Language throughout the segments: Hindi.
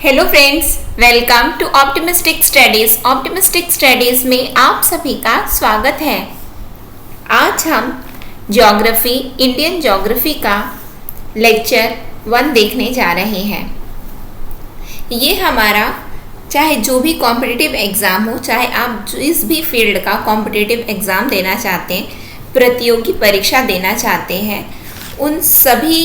Hello friends, welcome to optimistic studies. Optimistic studies में आप सभी का स्वागत है। आज हम ज्योग्राफी, इंडियन ज्योग्राफी का लेक्चर 1 देखने जा रहे हैं। ये हमारा चाहे जो भी कॉम्पिटिटिव एग्ज़ाम हो, चाहे आप जिस भी फील्ड का कॉम्पिटिटिव एग्ज़ाम देना चाहते हैं, प्रतियोगी परीक्षा देना चाहते हैं, उन सभी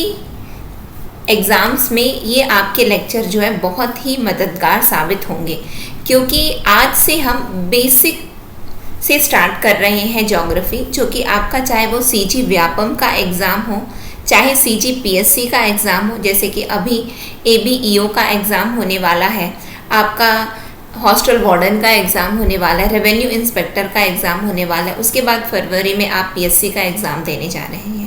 एग्ज़ाम्स में ये आपके लेक्चर जो है बहुत ही मददगार साबित होंगे, क्योंकि आज से हम बेसिक से स्टार्ट कर रहे हैं ज्योग्राफी, जो कि आपका चाहे वो सीजी व्यापम का एग्ज़ाम हो, चाहे सीजी पीएससी का एग्ज़ाम हो, जैसे कि अभी एबीईओ का एग्ज़ाम होने वाला है, आपका हॉस्टल वार्डन का एग्ज़ाम होने वाला है, रेवेन्यू इंस्पेक्टर का एग्ज़ाम होने वाला है, उसके बाद फरवरी में आप पीएससी का एग्ज़ाम देने जा रहे हैं।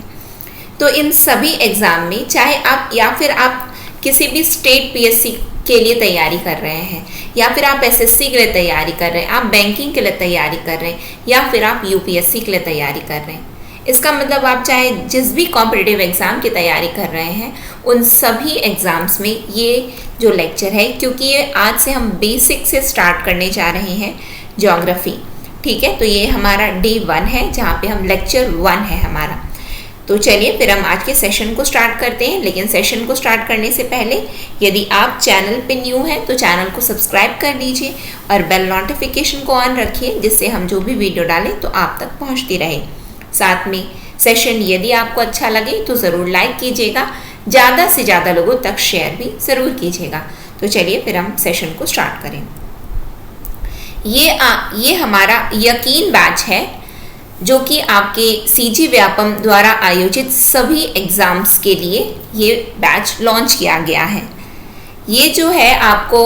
तो इन सभी एग्ज़ाम में चाहे आप या फिर आप किसी भी स्टेट पीएससी के लिए तैयारी कर रहे हैं, या फिर आप एसएससी के लिए तैयारी कर रहे हैं, आप बैंकिंग के लिए तैयारी कर रहे हैं, या फिर आप यूपीएससी के लिए तैयारी कर रहे हैं, इसका मतलब आप चाहे जिस भी कॉम्पिटिटिव एग्ज़ाम की तैयारी कर रहे हैं, उन सभी एग्ज़ाम्स में ये जो लेक्चर है, क्योंकि ये आज से हम बेसिक से स्टार्ट करने जा रहे हैं ज्योग्राफी, ठीक है। तो ये हमारा डे 1 है, जहाँ पे हम लेक्चर 1 है हमारा। तो चलिए फिर हम आज के सेशन को स्टार्ट करते हैं। लेकिन सेशन को स्टार्ट करने से पहले यदि आप चैनल पे न्यू हैं तो चैनल को सब्सक्राइब कर लीजिए और बेल नोटिफिकेशन को ऑन रखिए, जिससे हम जो भी वीडियो डालें तो आप तक पहुंचती रहे। साथ में सेशन यदि आपको अच्छा लगे तो ज़रूर लाइक कीजिएगा, ज़्यादा से ज़्यादा लोगों तक शेयर भी ज़रूर कीजिएगा। तो चलिए फिर हम सेशन को स्टार्ट करें। ये हमारा यकीन बैच है, जो कि आपके सीजी व्यापम द्वारा आयोजित सभी एग्ज़ाम्स के लिए ये बैच लॉन्च किया गया है। ये जो है आपको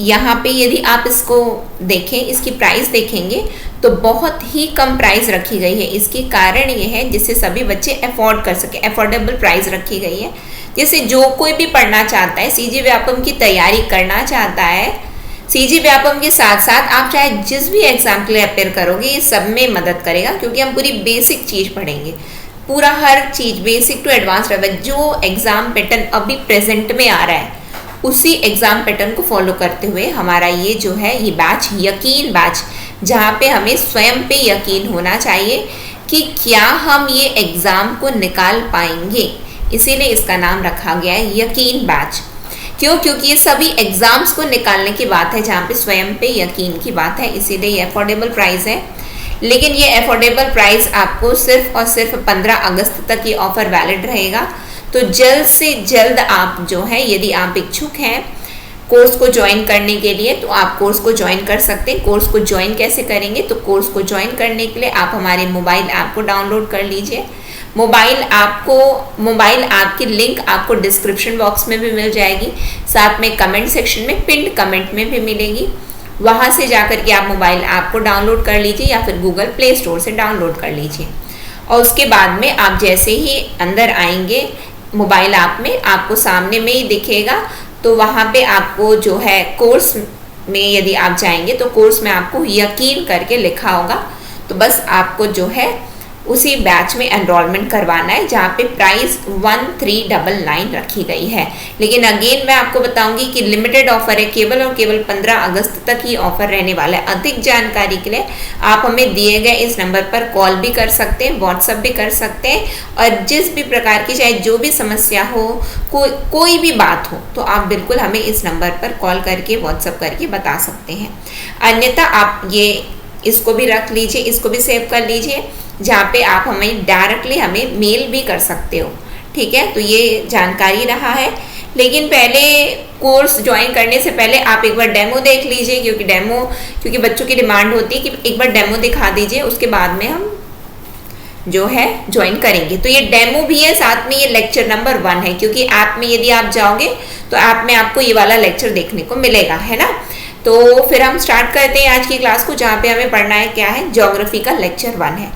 यहाँ पे यदि आप इसको देखें, इसकी प्राइस देखेंगे तो बहुत ही कम प्राइस रखी गई है। इसके कारण ये है जिससे सभी बच्चे अफोर्ड कर सके, अफोर्डेबल प्राइस रखी गई है, जैसे जो कोई भी पढ़ना चाहता है, सीजी व्यापम की तैयारी करना चाहता है, सीजी व्यापम के साथ साथ आप चाहे जिस भी एग्ज़ाम के लिए अपेयर करोगे, ये सब में मदद करेगा, क्योंकि हम पूरी बेसिक चीज़ पढ़ेंगे, पूरा हर चीज़ बेसिक टू एडवांस लेवल। जो एग्ज़ाम पैटर्न अभी प्रेजेंट में आ रहा है, उसी एग्ज़ाम पैटर्न को फॉलो करते हुए हमारा ये जो है ये बैच यकीन बैच, जहाँ पे हमें स्वयं पे यकीन होना चाहिए कि क्या हम ये एग्ज़ाम को निकाल पाएंगे, इसीलिए इसका नाम रखा गया है यकीन बैच। क्यों? क्योंकि ये सभी एग्ज़ाम्स को निकालने की बात है, जहाँ पे स्वयं पे यकीन की बात है, इसीलिए ये अफोर्डेबल प्राइस है। लेकिन ये अफोर्डेबल प्राइस आपको सिर्फ और सिर्फ 15 अगस्त तक ये ऑफ़र वैलिड रहेगा। तो जल्द से जल्द आप जो है, यदि आप इच्छुक हैं कोर्स को ज्वाइन करने के लिए, तो आप कोर्स को ज्वाइन कर सकते हैं। कोर्स को ज्वाइन कैसे करेंगे? तो कोर्स को ज्वाइन करने के लिए आप हमारे मोबाइल ऐप को डाउनलोड कर लीजिए। मोबाइल ऐप की लिंक आपको डिस्क्रिप्शन बॉक्स में भी मिल जाएगी, साथ में कमेंट सेक्शन में पिन्ड कमेंट में भी मिलेगी। वहाँ से जाकर के आप मोबाइल ऐप को डाउनलोड कर लीजिए, या फिर गूगल प्ले स्टोर से डाउनलोड कर लीजिए। और उसके बाद में आप जैसे ही अंदर आएंगे मोबाइल ऐप में, आपको सामने में ही दिखेगा, तो वहाँ पे आपको जो है कोर्स में यदि आप जाएंगे तो कोर्स में आपको यकीन करके लिखा होगा। तो बस आपको जो है उसी बैच में एनरोलमेंट करवाना है, जहाँ पे प्राइस 1399 रखी गई है। लेकिन अगेन मैं आपको बताऊंगी कि लिमिटेड ऑफर है, केवल और केवल 15 अगस्त तक ही ऑफर रहने वाला है। अधिक जानकारी के लिए आप हमें दिए गए इस नंबर पर कॉल भी कर सकते हैं, व्हाट्सएप भी कर सकते हैं, और जिस भी प्रकार की चाहे जो भी समस्या हो, कोई भी बात हो, तो आप बिल्कुल हमें इस नंबर पर कॉल करके व्हाट्सएप करके बता सकते हैं। अन्यथा आप ये इसको भी रख लीजिए, इसको भी सेव कर लीजिए, जहाँ पे आप हमें डायरेक्टली हमें मेल भी कर सकते हो, ठीक है। तो ये जानकारी रहा है। लेकिन पहले कोर्स ज्वाइन करने से पहले आप एक बार डेमो देख लीजिए, क्योंकि बच्चों की डिमांड होती है कि एक बार डेमो दिखा दीजिए, उसके बाद में हम जो है ज्वाइन करेंगे। तो ये डेमो भी है, साथ में ये लेक्चर नंबर 1 है, क्योंकि ऐप में यदि आप जाओगे तो ऐप में आपको ये वाला लेक्चर देखने को मिलेगा, है ना। तो फिर हम स्टार्ट करते हैं आज की क्लास को, जहाँ पे हमें पढ़ना है क्या है, ज्योग्राफी का लेक्चर 1 है।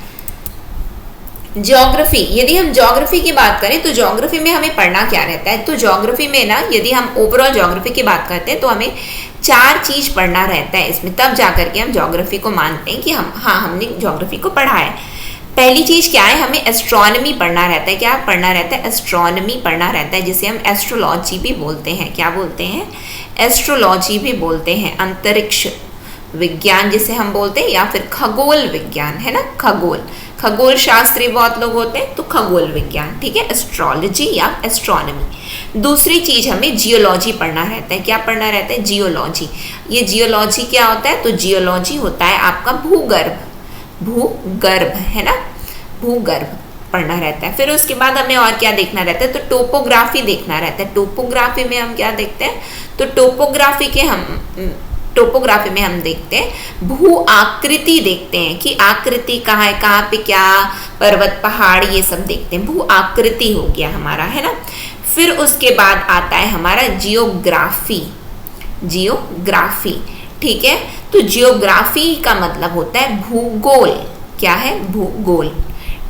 ज्योग्राफी, यदि हम ज्योग्राफी की बात करें तो ज्योग्राफी में हमें पढ़ना क्या रहता है? तो ज्योग्राफी में ना, यदि हम ओवरऑल ज्योग्राफी की बात करते हैं तो हमें 4 चीज़ पढ़ना रहता है इसमें, तब जाकर के हम ज्योग्राफी को मानते हैं कि हमने ज्योग्राफी को पढ़ा है। पहली चीज क्या है, हमें एस्ट्रोनॉमी पढ़ना रहता है। क्या पढ़ना रहता है? एस्ट्रोनॉमी पढ़ना रहता है, जिसे हम एस्ट्रोलॉजी भी बोलते हैं। क्या बोलते हैं? एस्ट्रोलॉजी भी बोलते हैं। अंतरिक्ष विज्ञान जिसे हम बोलते हैं, या फिर खगोल विज्ञान, है ना, खगोल, खगोल शास्त्री बहुत लोग होते हैं, तो खगोल विज्ञान, ठीक है, एस्ट्रोलॉजी या एस्ट्रोनॉमी। दूसरी चीज हमें जियोलॉजी पढ़ना रहता है। क्या पढ़ना रहता है? जियोलॉजी। ये जियोलॉजी क्या होता है? तो जियोलॉजी होता है आपका भूगर्भ, भूगर्भ, है ना, भूगर्भ पढ़ना रहता है। फिर उसके बाद हमें और क्या देखना रहता है? तो टोपोग्राफी देखना रहता है। टोपोग्राफी में हम क्या देखते हैं? तो टोपोग्राफी में हम देखते हैं भू आकृति देखते हैं, कि आकृति कहाँ है, कहाँ पे क्या पर्वत पहाड़ ये सब देखते हैं। भू आकृति हो गया हमारा, है ना। फिर उसके बाद आता है हमारा जियोग्राफी, जियोग्राफी, ठीक है। तो जियोग्राफी का मतलब होता है भूगोल। क्या है? भूगोल,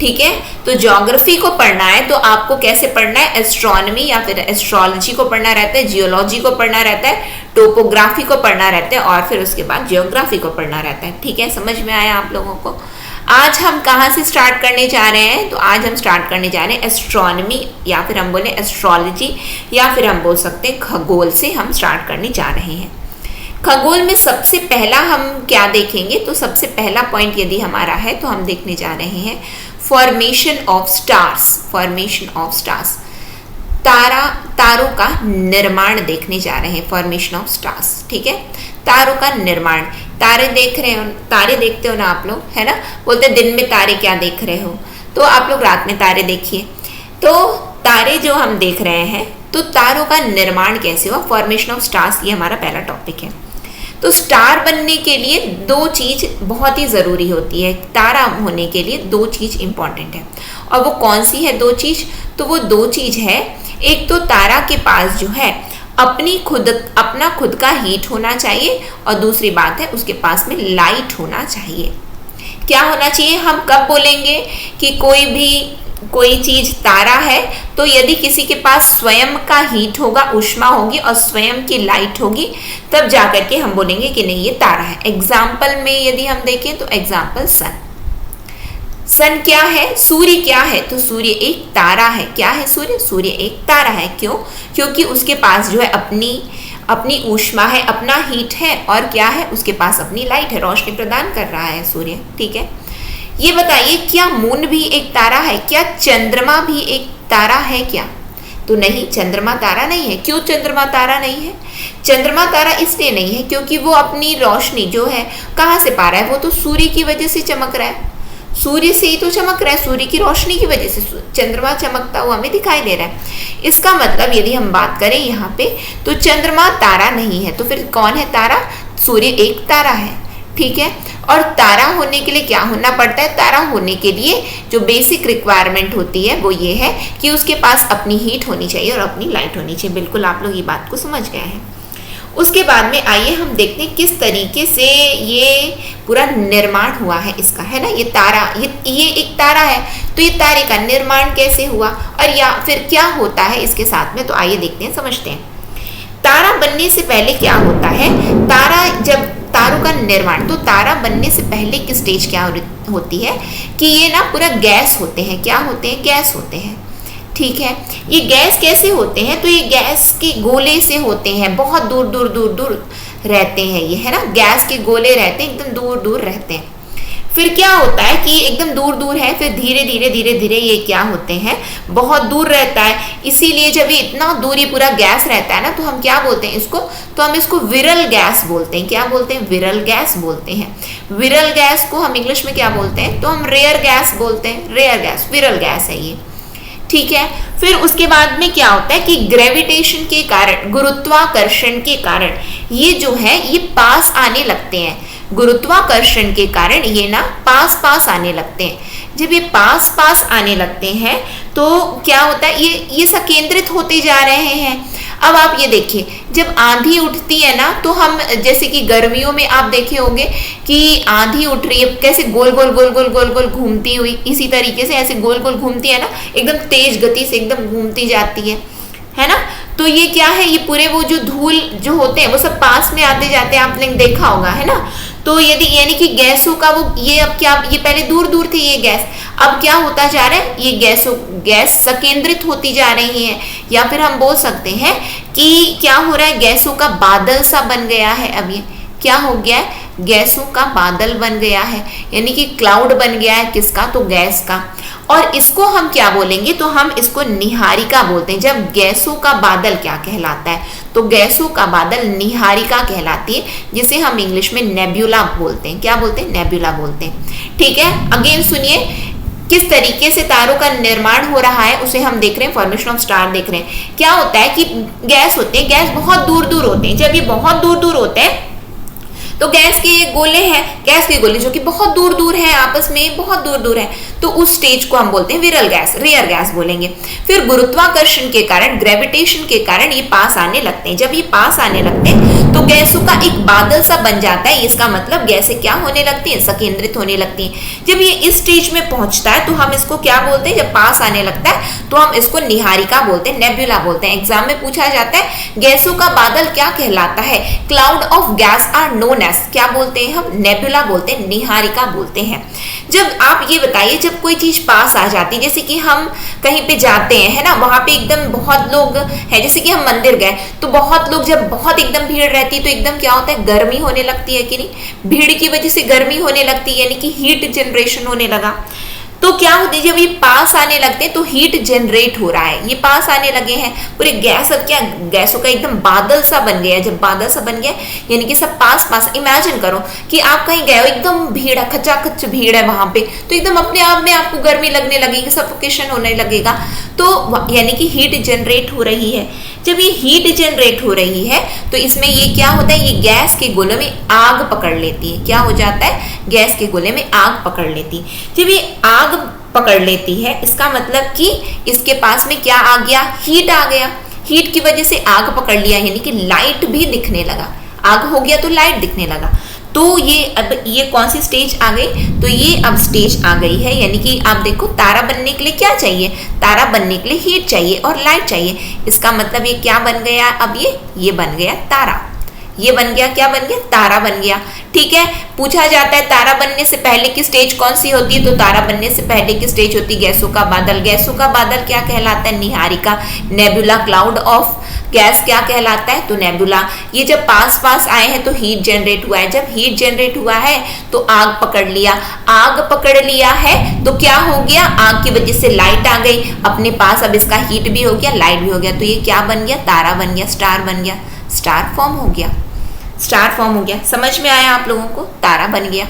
ठीक है। तो ज्योग्राफी को पढ़ना है तो आपको कैसे पढ़ना है? एस्ट्रोनॉमी या फिर एस्ट्रोलॉजी को पढ़ना रहता है, जियोलॉजी को पढ़ना रहता है, टोपोग्राफी को पढ़ना रहता है, और फिर उसके बाद जियोग्राफी को पढ़ना रहता है, ठीक है। समझ में आया आप लोगों को? आज हम कहाँ से स्टार्ट करने जा रहे हैं? तो आज हम स्टार्ट करने जा रहे हैं एस्ट्रोनॉमी, या फिर हम बोले एस्ट्रोलॉजी, या फिर हम बोल सकते हैं खगोल से हम स्टार्ट करने जा रहे हैं। खगोल में सबसे पहला हम क्या देखेंगे? तो सबसे पहला पॉइंट यदि हमारा है तो हम देखने जा रहे हैं formation of stars. Formation of stars, तारों का निर्माण देखने जा रहे हैं। फॉर्मेशन ऑफ स्टार्स, ठीक है, तारों का निर्माण। तारे देख रहे हो, तारे देखते हो ना आप लोग, है ना, बोलते दिन में तारे क्या देख रहे हो, तो आप लोग रात में तारे देखिए। तो तारे जो हम देख रहे हैं, तो तारों का निर्माण कैसे हुआ? फॉर्मेशन ऑफ स्टार्स, ये हमारा पहला टॉपिक है। तो स्टार बनने के लिए दो चीज बहुत ही ज़रूरी होती है। तारा होने के लिए दो चीज इंपॉर्टेंट है, और वो कौन सी है दो चीज? तो वो दो चीज है, एक तो तारा के पास जो है अपना खुद का हीट होना चाहिए, और दूसरी बात है उसके पास में लाइट होना चाहिए। क्या होना चाहिए? हम कब बोलेंगे कि कोई चीज तारा है? तो यदि किसी के पास स्वयं का हीट होगा, ऊष्मा होगी, और स्वयं की लाइट होगी, तब जाकर के हम बोलेंगे कि नहीं ये तारा है। एग्जाम्पल में यदि हम देखें तो एग्जाम्पल सन। सन क्या है? सूर्य क्या है? तो सूर्य एक तारा है। क्या है सूर्य? सूर्य एक तारा है। क्यों? क्योंकि उसके पास जो है अपनी ऊष्मा है, अपना हीट है, और क्या है? उसके पास अपनी लाइट है, रोशनी प्रदान कर रहा है सूर्य, ठीक है। ये बताइए, क्या मून भी एक तारा है? क्या चंद्रमा भी एक तारा है क्या? तो नहीं, चंद्रमा तारा नहीं है। क्यों चंद्रमा तारा नहीं है? चंद्रमा तारा इसलिए नहीं है क्योंकि वो अपनी रोशनी जो है कहाँ से पा रहा है? वो तो सूर्य की वजह से चमक रहा है, सूर्य से ही तो चमक रहा है, सूर्य की रोशनी की वजह से चंद्रमा चमकता हुआ हमें दिखाई दे रहा है। इसका मतलब यदि हम बात करें यहाँ पे, तो चंद्रमा तारा नहीं है, तो फिर कौन है तारा? सूर्य एक तारा है, ठीक है। और तारा होने के लिए क्या होना पड़ता है? तारा होने के लिए जो बेसिक रिक्वायरमेंट होती है वो ये है कि उसके पास अपनी हीट होनी चाहिए और अपनी लाइट होनी चाहिए। बिल्कुल आप लोग ये बात को समझ गए हैं। उसके बाद में आइए हम देखते हैं किस तरीके से ये पूरा निर्माण हुआ है इसका, है ना। ये तारा, ये एक तारा है, तो ये तारे का निर्माण कैसे हुआ और या फिर क्या होता है इसके साथ में, तो आइए देखते हैं, समझते हैं। तारा बनने से पहले क्या होता है? तारों का निर्माण, तो तारा बनने से पहले की स्टेज क्या होती है कि ये ना पूरा गैस होते हैं। क्या होते हैं? गैस होते हैं, ठीक है। ये गैस कैसे होते हैं? तो ये गैस के गोले से होते हैं, बहुत दूर दूर दूर दूर रहते हैं ये, है ना। गैस के गोले रहते हैं, एकदम दूर दूर रहते हैं। फिर क्या होता है कि एकदम दूर दूर है, फिर धीरे धीरे धीरे धीरे ये क्या होते हैं, बहुत दूर रहता है। इसीलिए जब ये इतना दूर ये पूरा गैस रहता है ना, तो हम क्या बोलते हैं इसको? तो हम इसको विरल गैस बोलते हैं। क्या बोलते हैं? विरल गैस बोलते हैं। विरल गैस को हम इंग्लिश में क्या बोलते हैं? तो हम रेयर गैस बोलते हैं। रेयर गैस, विरल गैस है ये, ठीक है। फिर उसके बाद में क्या होता है कि ग्रेविटेशन के कारण, गुरुत्वाकर्षण के कारण ये जो है ये पास आने लगते हैं। गुरुत्वाकर्षण के कारण ये ना पास पास आने लगते हैं। जब ये पास पास आने लगते हैं तो क्या होता है, ये संकेंद्रित होते जा रहे हैं। अब आप ये देखिए, जब आंधी उठती है ना, तो हम जैसे कि गर्मियों में आप देखे होंगे कि आंधी उठ रही है, कैसे गोल गोल गोल गोल गोल गोल घूमती हुई, इसी तरीके से ऐसे गोल गोल घूमती है ना, एकदम तेज गति से एकदम घूमती जाती है ना। तो ये क्या है, ये पूरे वो जो धूल जो होते हैं वो सब पास में आते जाते हैं, आपने देखा होगा, है ना। तो यदि यानी कि गैसों का वो ये अब क्या, ये पहले दूर दूर थे ये गैस, अब क्या होता जा रहा है, ये गैस संकेंद्रित होती जा रही है, या फिर हम बोल सकते हैं कि क्या हो रहा है, गैसों का बादल सा बन गया है। अब ये क्या हो गया है, गैसों का बादल बन गया है, यानी कि क्लाउड बन गया है, किसका, तो गैस का। और इसको हम क्या बोलेंगे, तो हम इसको निहारिका बोलते हैं। जब गैसों का बादल क्या कहलाता है, तो गैसों का बादल निहारिका कहलाती है, जिसे हम इंग्लिश में नेब्यूला बोलते हैं। क्या बोलते हैं, नेब्यूला बोलते हैं। ठीक है, अगेन सुनिए किस तरीके से तारों का निर्माण हो रहा है, उसे हम देख रहे हैं, फॉर्मेशन ऑफ स्टार देख रहे हैं। क्या होता है कि गैस होते हैं, गैस बहुत दूर दूर होते हैं। जब ये बहुत दूर दूर होते हैं तो गैस के गोले हैं, गैस के गोले जो कि बहुत दूर दूर हैं, आपस में बहुत दूर दूर हैं, तो उस स्टेज को हम बोलते हैं विरल गैस, रेयर गैस बोलेंगे। फिर गुरुत्वाकर्षण के कारण, ग्रेविटेशन के कारण ये पास आने लगते हैं। जब ये पास आने लगते हैं तो गैसों का एक बादल सा बन जाता है। इसका मतलब गैसें क्या होने लगती हैं, संकेंद्रित होने लगती हैं। जब ये इस स्टेज में पहुंचता है तो हम इसको क्या बोलते हैं, जब पास आने लगता है तो हम इसको निहारिका बोलते हैं, नेब्यूला बोलते हैं। एग्जाम में पूछा जाता है गैसों का बादल क्या कहलाता है, cloud of gas are known as, क्या बोलते हैं हम, नेब्यूला बोलते हैं, निहारिका बोलते हैं। जब आप ये बताइए, जब कोई चीज पास आ जाती है, जैसे कि हम कहीं पे जाते हैं, है ना, वहां पे एकदम बहुत लोग हैं, जैसे कि हम मंदिर गए तो बहुत लोग, जब बहुत एकदम भीड़ रहती है तो एकदम क्या होता है, गर्मी होने लगती है कि नहीं, भीड़ की वजह से गर्मी होने लगती है, यानी कि हीट जनरेशन होने लगा। तो क्या होती है, जब ये पास आने लगते हैं तो हीट जनरेट हो रहा है, ये पास आने लगे हैं पूरे गैस, अब क्या गैसों का एकदम बादल सा बन गया। जब बादल सा बन गया यानी कि सब पास पास, इमेजिन करो कि आप कहीं गए हो, एकदम भीड़ है, खचाखच भीड़ है वहां पे, तो एकदम अपने आप में आपको गर्मी लगने लगेगी, सफोकेशन होने लगेगा, तो यानी कि हीट जनरेट हो रही है। जब ये हीट जनरेट हो रही है तो इसमें ये क्या होता है, ये गैस के गोले में आग पकड़ लेती है। क्या हो जाता है, गैस के गोले में आग पकड़ लेती है। जब ये आग पकड़ लेती है, इसका मतलब कि इसके पास में क्या आ गया, हीट आ गया। हीट की वजह से आग पकड़ लिया, यानी कि लाइट भी दिखने लगा, आग हो गया तो लाइट दिखने लगा। तो ये अब ये कौन सी स्टेज आ गई, तो ये अब स्टेज आ गई है, यानी कि आप देखो तारा बनने के लिए क्या चाहिए, तारा बनने के लिए हीट चाहिए और लाइट चाहिए। इसका मतलब ये क्या बन गया, अब ये बन गया तारा, ये बन गया, क्या बन गया, तारा बन गया। ठीक है, पूछा जाता है तारा बनने से पहले की स्टेज कौन सी होती है, तो तारा बनने से पहले की स्टेज होती है गैसों का बादल। गैसों का बादल क्या कहलाता है, Niharika, nebula. Cloud of gas क्या कहलाता है, तो नेबुला। ये जब पास पास आए हैं तो हीट जनरेट हुआ है, जब हीट जनरेट हुआ है तो आग पकड़ लिया, आग पकड़ लिया है तो क्या हो गया, आग की वजह से लाइट आ गई अपने पास, अब इसका हीट भी हो गया, लाइट भी हो गया, तो ये क्या बन गया, तारा बन गया, स्टार बन गया, स्टार फॉर्म हो गया, स्टार फॉर्म हो गया। समझ में आया आप लोगों को, तारा बन गया।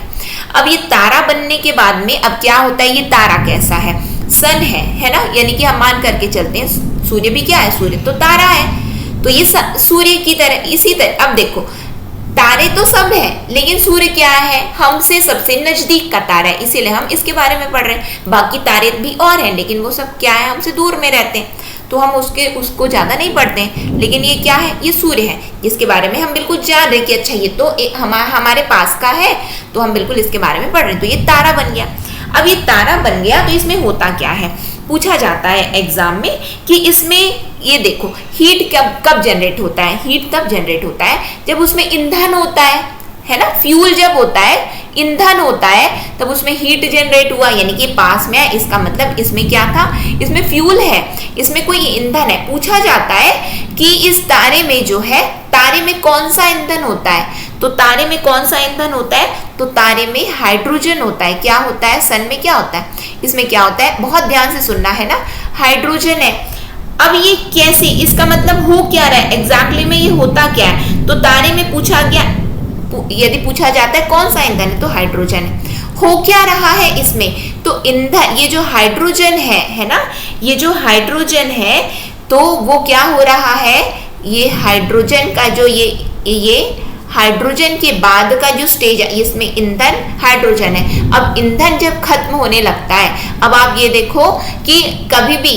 अब ये तारा बनने के बाद में अब क्या होता है, ये तारा कैसा है, सन है ना, यानी कि हम मान करके चलते हैं सूर्य भी क्या है, सूर्य तो तारा है, तो ये सूर्य की तरह, इसी तरह। अब देखो तारे तो सब है, लेकिन सूर्य क्या है, हमसे सबसे नजदीक का तारा है, इसीलिए हम इसके बारे में पढ़ रहे हैं। बाकी तारे भी और हैं, लेकिन वो सब क्या है, हमसे दूर में रहते हैं, तो हम उसको ज्यादा नहीं पढ़ते हैं। लेकिन ये क्या है, ये सूर्य है, जिसके बारे में हम बिल्कुल जान रहे कि अच्छा ये तो हमारे पास का है, तो हम बिल्कुल इसके बारे में पढ़ रहे हैं। तो ये तारा बन गया। अब ये तारा बन गया तो इसमें होता क्या है, पूछा जाता है एग्जाम में कि इसमें ये देखो हीट कब जनरेट होता है, हीट तब जनरेट होता है जब उसमें ईंधन होता है ना, फ्यूल जब होता है, ईंधन होता है, तब उसमें हीट जनरेट हुआ, यानी कि पास में है, इसका मतलब इसमें क्या था, इसमें फ्यूल है, इसमें कोई ईंधन है। पूछा जाता है कि इस तारे में जो है, तारे में कौन सा ईंधन होता है, तो तारे में कौन सा ईंधन होता है, तो तारे में हाइड्रोजन होता है। क्या होता है, सन में क्या होता है, इसमें क्या होता है, बहुत ध्यान से सुनना है ना, हाइड्रोजन है। अब ये कैसे, इसका मतलब हो क्या रहा है, एग्जैक्टली में ये होता क्या है, तो तारे में पूछा गया, यदि पूछा जाता है कौन सा ईंधन है, तो हाइड्रोजन है। हो क्या रहा है इसमें, तो ईंधन, ये जो हाइड्रोजन है ना, ये जो हाइड्रोजन है, तो वो क्या हो रहा है, ये हाइड्रोजन का जो ये हाइड्रोजन के बाद का जो स्टेज है, इसमें ईंधन हाइड्रोजन है। अब ईंधन जब खत्म होने लगता है, अब आप ये देखो कि कभी भी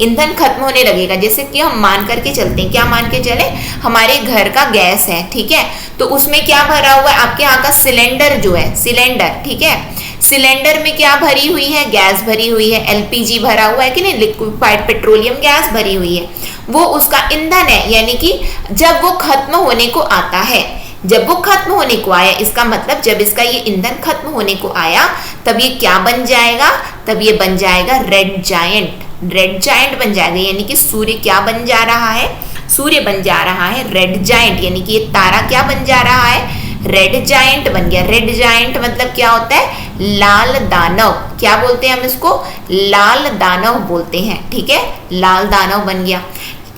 ईंधन खत्म होने लगेगा, जैसे कि हम मान करके चलते हैं, क्या मान के चले, हमारे घर का गैस है, ठीक है, तो उसमें क्या भरा हुआ है, आपके यहाँ का सिलेंडर जो है, सिलेंडर, ठीक है, सिलेंडर में क्या भरी हुई है, गैस भरी हुई है, एलपीजी भरा हुआ है कि नहीं, लिक्विफाइड पेट्रोलियम गैस भरी हुई है, वो उसका ईंधन है। यानी कि जब वो खत्म होने को आता है, जब वो खत्म होने को आया, इसका मतलब जब इसका ये ईंधन खत्म होने को आया तब ये क्या बन जाएगा, तब ये बन जाएगा रेड जायंट। रेड जायंट बन जाएगा, यानी कि सूर्य क्या बन जा रहा है, सूर्य बन जा रहा है रेड जायंट, यानी कि ये तारा क्या बन जा रहा है, रेड जायंट बन गया। रेड जायंट मतलब क्या होता है, लाल दानव। क्या बोलते हैं हम इसको, लाल दानव बोलते हैं, ठीक है, लाल दानव बन गया।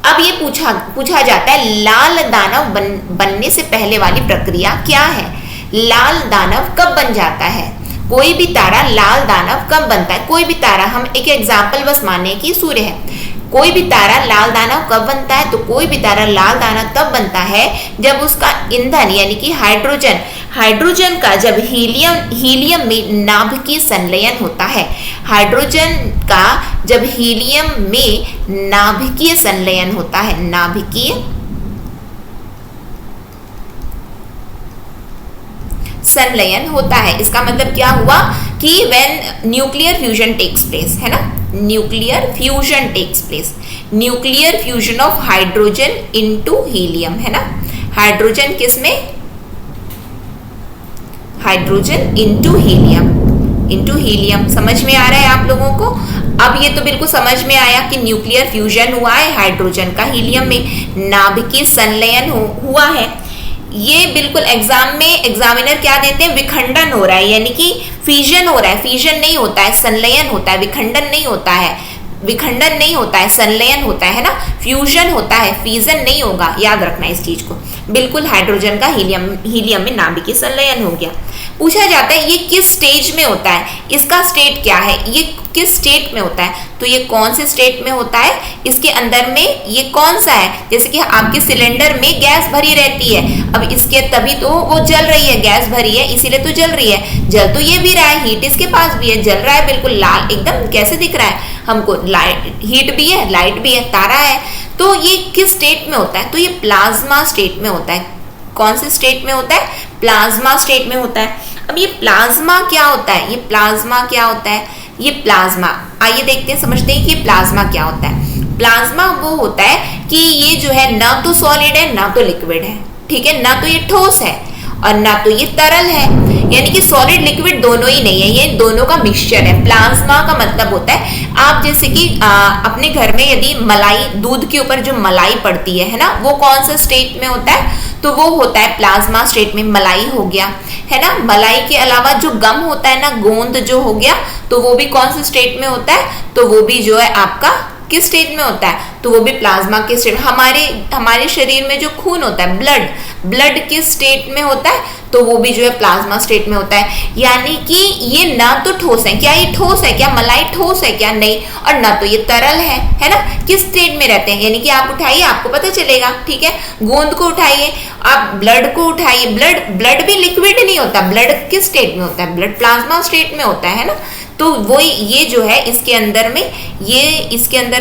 अब ये पूछा जाता है लाल दानव बनने से पहले वाली प्रक्रिया क्या है, लाल दानव कब बन जाता है, कोई भी तारा लाल दानव कब बनता है, कोई भी तारा, हम एक एग्जाम्पल बस माने कि सूर्य है, कोई भी तारा लाल दानव कब बनता है, तो कोई भी तारा लाल दानव तब बनता है जब उसका ईंधन यानी कि हाइड्रोजन का जब हीलियम में नाभिकीय संलयन होता है, हाइड्रोजन का जब हीलियम में नाभिकीय संलयन होता है, नाभिकीय संलयन होता है। इसका मतलब क्या हुआ कि when nuclear fusion takes place, है ना, nuclear fusion takes place, nuclear fusion of hydrogen into helium, है ना, हाइड्रोजन किसमें, हाइड्रोजन इनटू हीलियम। समझ में आ रहा है आप लोगों को। अब ये तो बिल्कुल समझ में आया कि न्यूक्लियर फ्यूजन हुआ है हाइड्रोजन का हीलियम में, नाभिकीय संलयन हुआ है। ये बिल्कुल एग्जाम में एग्जामिनर क्या देते हैं, विखंडन हो रहा है, यानी कि फ्यूजन हो रहा है, फ्यूजन नहीं होता है, संलयन होता है, विखंडन नहीं होता है, विखंडन नहीं होता है, संलयन होता है ना, फ्यूजन होता है, फ्यूजन नहीं होगा, याद रखना इस चीज को। बिल्कुल हाइड्रोजन का हीलियम में नाभिकीय संलयन हो गया। पूछा जाता है ये किस स्टेज में होता है, इसका स्टेट क्या है, ये किस स्टेट में होता है, तो ये कौन से स्टेट में होता है, इसके अंदर में ये कौन सा है, जैसे कि आपके सिलेंडर में गैस भरी रहती है, अब इसके तभी तो वो जल रही है, गैस भरी है इसीलिए तो जल रही है, जल तो ये भी रहा है, हीट इसके पास भी है, जल रहा है बिल्कुल लाल एकदम, कैसे दिख रहा है हमको, लाइट, हीट भी है, लाइट भी है, तारा है। तो ये किस स्टेट में होता है, तो ये प्लाज्मा स्टेट में होता है। कौन से स्टेट में होता है, प्लाज्मा स्टेट में होता है। अब ये प्लाज्मा क्या होता है, ये प्लाज्मा क्या होता है, ये प्लाज्मा, आइए देखते हैं, समझते हैं कि ये प्लाज्मा क्या होता है। प्लाज्मा वो होता है कि ये जो है ना तो सॉलिड है ना तो लिक्विड है, ठीक है, ना तो ये ठोस है और ना तो ये तरल है, यानी कि सॉलिड लिक्विड दोनों ही नहीं है, ये दोनों का मिक्सचर है। प्लाज्मा का मतलब होता है, आप जैसे कि अपने घर में यदि मलाई, दूध के ऊपर जो मलाई पड़ती है ना, वो कौन सा स्टेट में होता है, तो वो होता है प्लाज्मा स्टेट में, मलाई हो गया, है ना। मलाई के अलावा जो गम होता है ना, गोंद जो हो गया, तो वो भी कौन से स्टेट में होता है, तो वो भी जो है आपका किस स्टेट में होता है, तो वो भी प्लाज्मा के स्टेट। हमारे शरीर में जो खून होता है, ब्लड किस स्टेट में होता है, तो वो भी जो है प्लाज्मा स्टेट में होता है। यानी कि ये ना तो ठोस है, क्या ये ठोस है, क्या मलाई ठोस है क्या, नहीं, और ना तो ये तरल है ना, किस स्टेट में रहते हैं, यानी कि आप उठाइए आपको पता चलेगा, ठीक है, गोंद को उठाइए, आप ब्लड को उठाइए, ब्लड भी लिक्विड नहीं होता, ब्लड किस स्टेट में होता है, ब्लड प्लाज्मा स्टेट में होता है ना। तो वो ये जो है इसके अंदर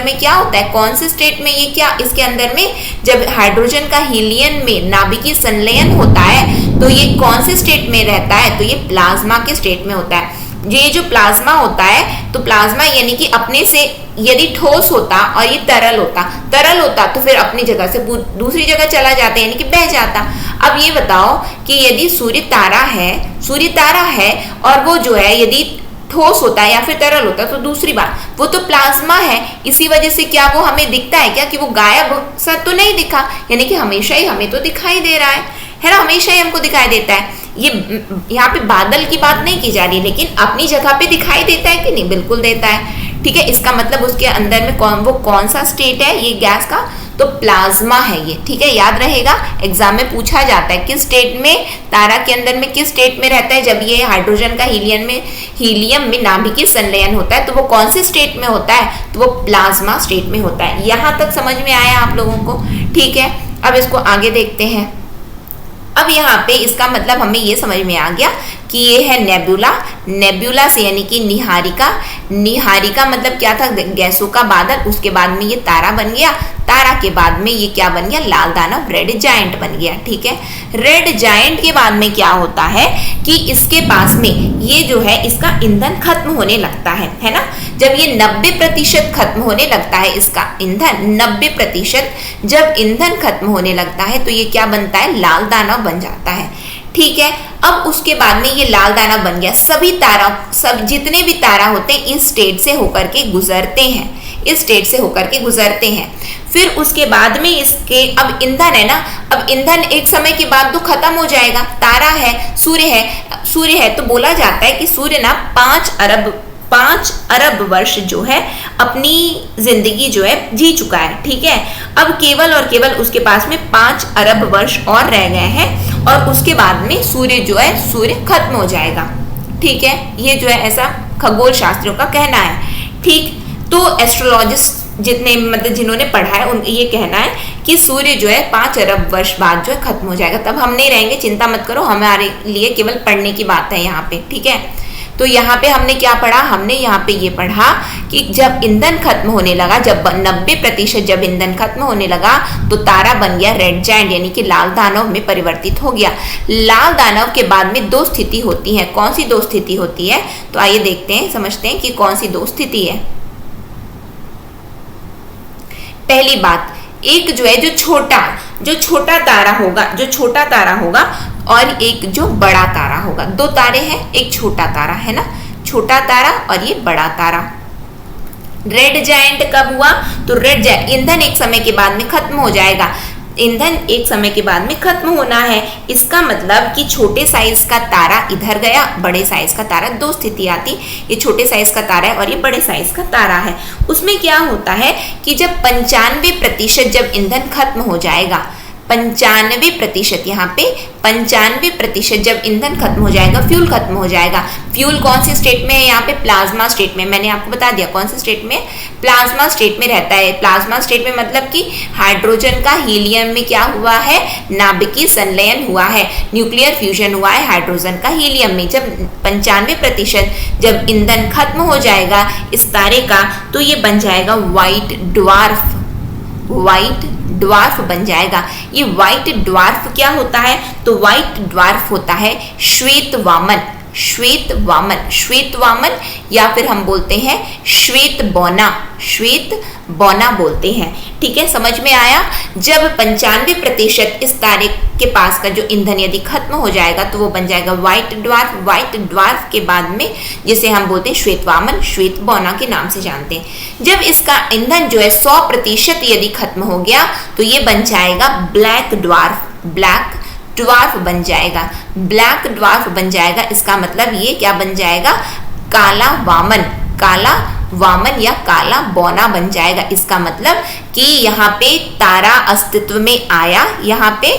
में क्या होता है, कौन से स्टेट में, ये क्या इसके अंदर में जब हाइड्रोजन का हीलियम में नाभिकीय संलयन होता है तो ये कौन से स्टेट में रहता है, तो ये प्लाज्मा के स्टेट में होता है। ये जो प्लाज्मा होता है, तो प्लाज्मा यानी कि अपने से यदि ठोस होता और ये तरल होता तो फिर अपनी जगह से दूसरी जगह चला जाता, यानी कि बह जाता। अब ये बताओ कि यदि सूर्य तारा है और वो जो है यदि ठोस होता है या फिर तरल होता है, तो दूसरी बात वो तो प्लाज्मा है, इसी वजह से क्या वो हमें दिखता है क्या, कि वो गायब सा तो नहीं दिखा, यानी कि हमेशा ही हमें तो दिखाई दे रहा है ना, हमेशा ही हमको दिखाई देता है। ये यहाँ पे बादल की बात नहीं की जा रही, लेकिन अपनी जगह पे दिखाई देता है कि नहीं, बिल्कुल देता है, ठीक है। इसका मतलब उसके अंदर में कौन सा स्टेट है ये गैस का, तो प्लाज्मा है ये, ठीक है, याद रहेगा, एग्जाम में पूछा जाता है किस स्टेट में, तारा के अंदर में किस स्टेट में रहता है जब ये हाइड्रोजन का हीलियम में नाभिकीय संलयन होता है, तो वो कौन से स्टेट में होता है, तो वो प्लाज्मा स्टेट में होता है। यहाँ तक समझ में आया आप लोगों को, ठीक है। अब इसको आगे देखते हैं। अब यहाँ पे इसका मतलब हमें ये समझ में आ गया कि ये है नेब्यूला से यानी कि निहारिका मतलब क्या था, गैसों का बादल, उसके बाद में ये तारा बन गया, तारा के बाद में ये क्या बन गया, लाल दानव, रेड जायंट बन गया। ठीक है, रेड जायंट के बाद में क्या होता है कि इसके पास में ये जो है इसका ईंधन खत्म होने लगता है ना। जब ये 90% खत्म होने लगता है, इसका ईंधन 90% जब ईंधन खत्म होने लगता है तो ये क्या बनता है, लाल दानव बन जाता है। ठीक है, अब उसके बाद में ये लाल दानव बन गया। सभी तारा, सब जितने भी तारा होते हैं इस स्टेट से होकर के गुजरते हैं, इस स्टेट से होकर के गुजरते हैं। फिर उसके बाद में इसके अब ईंधन है ना, अब ईंधन एक समय के बाद तो खत्म हो जाएगा। तारा है, सूर्य है तो बोला जाता है कि सूर्य ना 5 अरब वर्ष जो है अपनी जिंदगी जो है जी चुका है। ठीक है, अब केवल और केवल उसके पास में 5 अरब वर्ष और रह गए हैं और उसके बाद में सूर्य खत्म हो जाएगा। ठीक है, ये जो है ऐसा खगोल शास्त्रियों का कहना है। ठीक, तो एस्ट्रोलॉजिस्ट जिन्होंने पढ़ा है उन ये कहना है कि सूर्य जो है 5 अरब वर्ष बाद जो है खत्म हो जाएगा, तब हम नहीं रहेंगे, चिंता मत करो, हमारे लिए केवल पढ़ने की बात है यहाँ पे। ठीक है, तो यहाँ पे हमने क्या पढ़ा, हमने यहाँ पे ये पढ़ा कि जब ईंधन खत्म होने लगा, जब 90% जब ईंधन खत्म होने लगा तो तारा बन गया रेड जायंट, यानी कि लाल दानव में परिवर्तित हो गया। लाल दानव के बाद में 2 स्थिति होती है। कौन सी 2 स्थिति होती है, तो आइए देखते हैं, समझते हैं कि कौन सी 2 स्थिति है। पहली बात, एक जो है जो छोटा तारा होगा और एक जो बड़ा तारा होगा। 2 तारे हैं, एक छोटा तारा है ना, छोटा तारा और ये बड़ा तारा। रेड जायंट कब हुआ, तो रेड जायंट ईंधन एक समय के बाद में खत्म हो जाएगा। ईंधन एक समय के बाद में खत्म होना है, इसका मतलब कि छोटे साइज का तारा इधर गया, बड़े साइज का तारा। 2 स्थिति आती, ये छोटे साइज का तारा है और ये बड़े साइज का तारा है। उसमें क्या होता है कि जब 95% जब ईंधन खत्म हो जाएगा, 95%, यहाँ पे 95% जब ईंधन खत्म हो जाएगा, फ्यूल खत्म हो जाएगा। फ्यूल कौन सी स्टेट में है, यहाँ पे प्लाज्मा स्टेट में। मैंने आपको बता दिया कौन सी स्टेट में, प्लाज्मा स्टेट में रहता है। प्लाज्मा स्टेट में मतलब कि हाइड्रोजन का हीलियम में क्या हुआ है, नाभिकीय संलयन हुआ है, न्यूक्लियर फ्यूजन हुआ है हाइड्रोजन का हीलियम में। जब 95% जब ईंधन खत्म हो जाएगा इस तारे का, तो ये बन जाएगा व्हाइट ड्वार्फ बन जाएगा। ये व्हाइट ड्वार्फ क्या होता है, तो व्हाइट ड्वार्फ होता है श्वेत वामन या फिर हम बोलते हैं श्वेत बौना बोलते हैं। ठीक है, समझ में आया। जब 95% इस तारे के पास का जो ईंधन यदि खत्म हो जाएगा तो वो बन जाएगा व्हाइट ड्वार्फ के बाद में जिसे हम बोलते हैं श्वेत बौना के नाम से जानते हैं। जब इसका ईंधन जो है 100% यदि खत्म हो गया तो ये बन जाएगा ब्लैक ड्वार्फ बन जाएगा। इसका मतलब ये क्या बन जाएगा, काला वामन या काला बौना बन जाएगा। इसका मतलब कि यहाँ पे तारा अस्तित्व में आया यहाँ पे,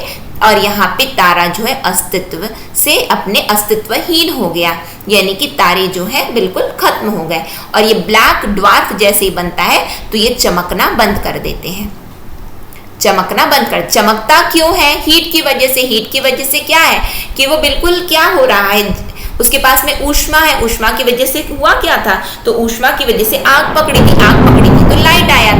और यहाँ पे तारा जो है अस्तित्व से अपने अस्तित्वहीन हो गया, यानी कि तारे जो है बिल्कुल खत्म हो गए। और ये ब्लैक ड्वार्फ जैसे ही बनता है तो ये चमकना बंद कर देते हैं। चमकता क्यों है, हीट की वजह से क्या है कि वो बिल्कुल क्या हो रहा है, उसके पास में ऊष्मा है, ऊष्मा की वजह से हुआ क्या था, तो ऊष्मा की वजह से आग पकड़ी थी तो लाइट आया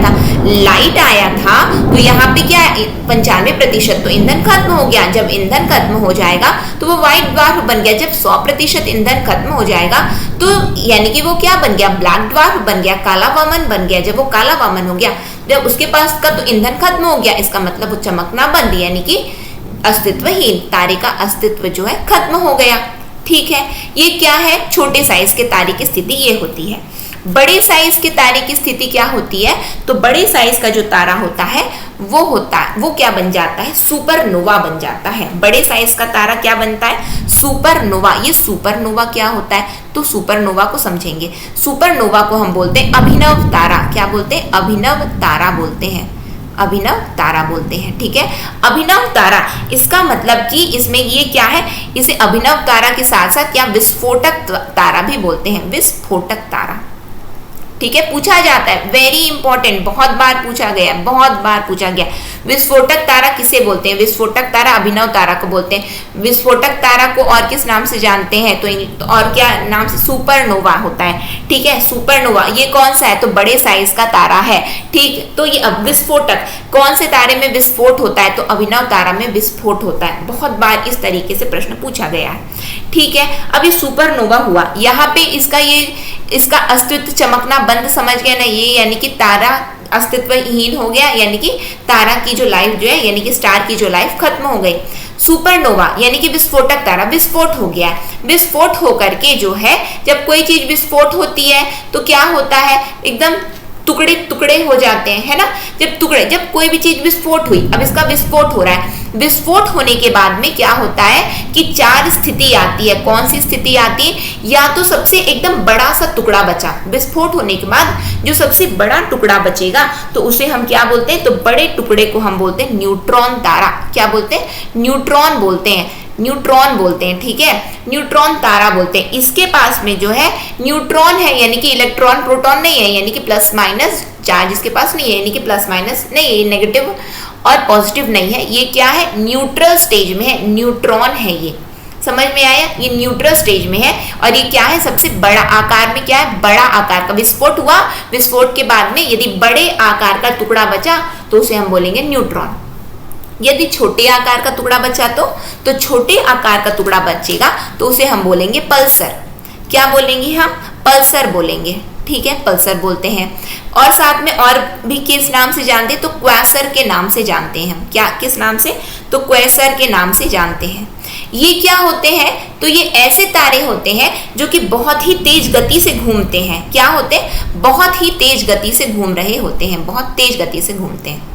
था। तो यहाँ पे क्या है, 95% तो ईंधन खत्म हो गया। जब ईंधन खत्म हो जाएगा तो वो व्हाइट ड्वार्फ बन गया। जब 100% ईंधन खत्म हो जाएगा तो यानी कि वो क्या बन गया, ब्लैक ड्वार्फ बन गया, काला वामन बन गया। जब वो काला वामन हो गया, जब उसके पास का तो ईंधन खत्म हो गया, इसका मतलब वो चमकना बंद, यानी कि अस्तित्वहीन, तारे का अस्तित्व जो है खत्म हो गया। ठीक है, ये क्या है, छोटे साइज के तारे की स्थिति ये होती है। बड़े साइज के तारे की स्थिति क्या होती है, तो बड़े साइज का जो तारा होता है वो क्या बन जाता है, सुपरनोवा बन जाता है। बड़े साइज का तारा क्या बनता है, सुपरनोवा। ये सुपरनोवा क्या होता है, तो सुपरनोवा को समझेंगे। सुपरनोवा को हम बोलते हैं अभिनव तारा। क्या बोलते हैं, अभिनव तारा बोलते हैं। ठीक है, अभिनव तारा, इसका मतलब कि इसमें ये क्या है, इसे अभिनव तारा के साथ साथ या विस्फोटक तारा भी बोलते हैं, विस्फोटक तारा। ठीक है, पूछा जाता है, वेरी इंपॉर्टेंट, बहुत बार पूछा गया, बहुत बार पूछा गया। विस्फोटक तारा किसे बोलते हैं? विस्फोटक तारा अभिनव तारा को बोलते हैं। विस्फोटक तारा को और किस नाम से जानते हैं? तो और क्या नाम से? सुपरनोवा होता है, ठीक है, सुपरनोवा। ये कौन सा है? तो बड़े साइज का तारा है, ठीक। तो ये अब विस्फोटक कौन से तारे में विस्फोट होता है? तो अभिनव तारा में विस्फोट होता है। बहुत बार इस तरीके से प्रश्न पूछा गया है, ठीक है। अब ये सुपरनोवा हुआ, यहाँ पे इसका अस्तित्व चमकना बंद, समझ गए ना? ये यानी कि तारा अस्तित्वहीन हो गया, यानी कि तारा की जो लाइफ जो है, यानी कि स्टार की जो लाइफ खत्म हो गई। सुपरनोवा यानी कि विस्फोटक तारा विस्फोट हो गया। विस्फोट होकर के जो है, जब कोई चीज विस्फोट होती है तो क्या होता है? एकदम टुकड़े टुकड़े हो जाते हैं, है ना? जब कोई भी चीज विस्फोट हुई, अब इसका विस्फोट हो रहा है। विस्फोट होने के बाद में क्या होता है कि 4 स्थिति आती है। कौन सी स्थिति आती है? या तो सबसे एकदम बड़ा सा टुकड़ा बचा, विस्फोट होने के बाद जो सबसे बड़ा टुकड़ा बचेगा तो उसे हम क्या बोलते हैं? तो बड़े टुकड़े को हम बोलते हैं न्यूट्रॉन तारा। क्या बोलते हैं? न्यूट्रॉन बोलते हैं, न्यूट्रॉन बोलते हैं, ठीक है, न्यूट्रॉन तारा बोलते हैं। इसके पास में जो है न्यूट्रॉन है, यानी कि इलेक्ट्रॉन प्रोटॉन नहीं है, यानी कि प्लस माइनस चार्ज इसके पास नहीं है, यानी कि प्लस माइनस नहीं है, नेगेटिव और पॉजिटिव नहीं है। ये क्या है? न्यूट्रल स्टेज में है, न्यूट्रॉन है ये। समझ में आया? ये न्यूट्रल स्टेज में है। और ये क्या है? सबसे बड़ा आकार में क्या है? बड़ा आकार का विस्फोट हुआ। विस्फोट के बाद में यदि बड़े आकार का टुकड़ा बचा तो उसे हम बोलेंगे न्यूट्रॉन। यदि छोटे आकार का टुकड़ा बचा तो छोटे आकार का टुकड़ा बचेगा तो उसे हम बोलेंगे पल्सर। क्या बोलेंगे हम? पल्सर बोलेंगे, ठीक है, पल्सर बोलते हैं। और साथ में और भी किस नाम से जानते हैं? तो क्वेसर के नाम से जानते हैं हम। क्या, किस नाम से? तो क्वेसर के नाम से जानते हैं। ये क्या होते हैं? तो ये ऐसे तारे होते हैं जो कि बहुत ही तेज गति से घूमते हैं। क्या होते हैं? बहुत ही तेज गति से घूम रहे होते हैं, बहुत तेज गति से घूमते हैं,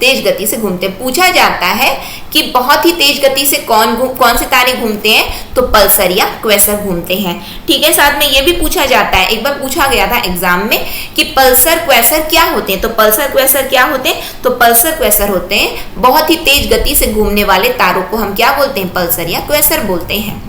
तेज गति से घूमते हैं। पूछा जाता है कि बहुत ही तेज गति से कौन से तारे घूमते हैं? तो पल्सर या क्वेसर घूमते हैं, ठीक है। साथ में ये भी पूछा जाता है, एक बार पूछा गया था एग्जाम में कि पल्सर क्वेसर क्या होते हैं? तो पल्सर क्वेसर क्या होते हैं? तो पल्सर क्वेसर होते हैं बहुत ही तेज गति से घूमने वाले तारों को हम क्या बोलते हैं? पल्सर या क्वेसर बोलते हैं,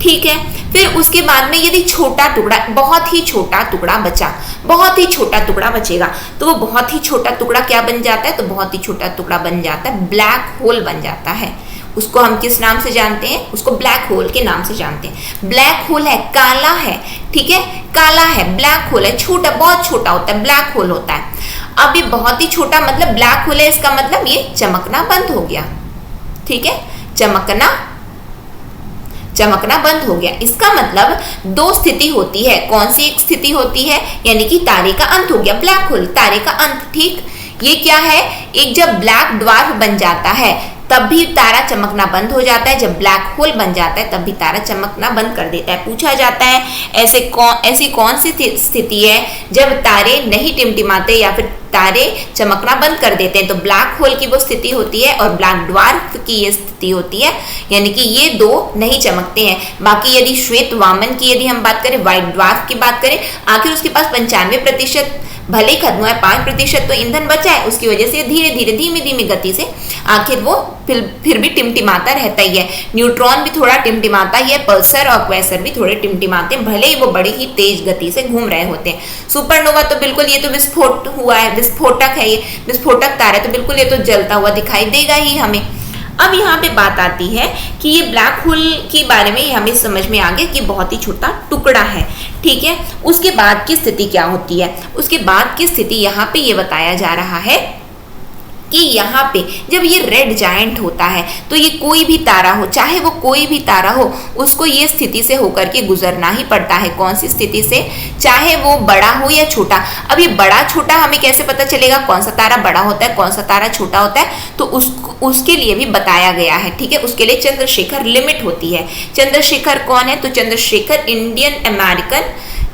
ठीक है। फिर उसके बाद में यदि छोटा टुकड़ा, बहुत ही छोटा टुकड़ा बचा, बहुत ही छोटा टुकड़ा बचेगा तो वो बहुत ही छोटा टुकड़ा क्या बन जाता है? तो बहुत ही छोटा टुकड़ा बन जाता है ब्लैक होल बन जाता है। उसको हम किस नाम से जानते हैं? उसको ब्लैक होल के नाम से जानते हैं। ब्लैक होल है, काला है, ठीक है, काला है, ब्लैक होल है, छोटा, बहुत छोटा होता है, ब्लैक होल होता है। अब ये बहुत ही छोटा मतलब ब्लैक होल है, इसका मतलब ये चमकना बंद हो गया, ठीक है, चमकना बंद हो गया। इसका मतलब 2 स्थिति होती है। कौन सी एक स्थिति होती है? यानी कि तारे का अंत हो गया, ब्लैक होल, तारे का अंत, ठीक। ये क्या है? एक जब ब्लैक ड्वार्फ बन जाता है तब भी तारा चमकना बंद हो जाता है, जब ब्लैक होल बन जाता है तब भी तारा चमकना बंद कर देता है। पूछा जाता है ऐसी कौन सी स्थिति है जब तारे नहीं टिमटिमाते या फिर तारे चमकना बंद कर देते हैं? तो ब्लैक होल की वो स्थिति होती है और ब्लैक ड्वार्फ की ये स्थिति होती है, यानी कि ये 2 नहीं चमकते हैं। बाकी यदि श्वेत वामन की यदि हम बात करें, व्हाइट ड्वार्फ की बात करें, आखिर उसके पास 95% भले ही खत्म हुआ है, 5% तो ईंधन बचा है, उसकी वजह से धीमे धीमे गति से आखिर वो फिर भी टिमटिमाता रहता ही है। न्यूट्रॉन भी थोड़ा टिमटिमाता ही है, पल्सर और क्वेसर भी थोड़े टिमटिमाते हैं, भले ही वो बड़ी ही तेज गति से घूम रहे होते हैं। सुपरनोवा तो बिल्कुल, ये तो विस्फोट हुआ है, विस्फोटक है, ये विस्फोटक तारा, तो बिल्कुल ये तो जलता हुआ दिखाई देगा ही हमें। अब यहाँ पे बात आती है कि ये ब्लैक होल के बारे में हमें समझ में आ गया कि बहुत ही छोटा टुकड़ा है, ठीक है। उसके बाद की स्थिति क्या होती है? उसके बाद की स्थिति यहाँ पे ये बताया जा रहा है कि यहाँ पे जब ये रेड जायंट होता है तो ये कोई भी तारा हो, चाहे वो कोई भी तारा हो, उसको ये स्थिति से होकर के गुजरना ही पड़ता है। कौन सी स्थिति से? चाहे वो बड़ा हो या छोटा। अब ये बड़ा छोटा हमें कैसे पता चलेगा कौन सा तारा बड़ा होता है, कौन सा तारा छोटा होता है? तो उसके लिए भी बताया गया है, ठीक है। उसके लिए चंद्रशेखर लिमिट होती है। चंद्रशेखर कौन है? तो चंद्रशेखर इंडियन अमेरिकन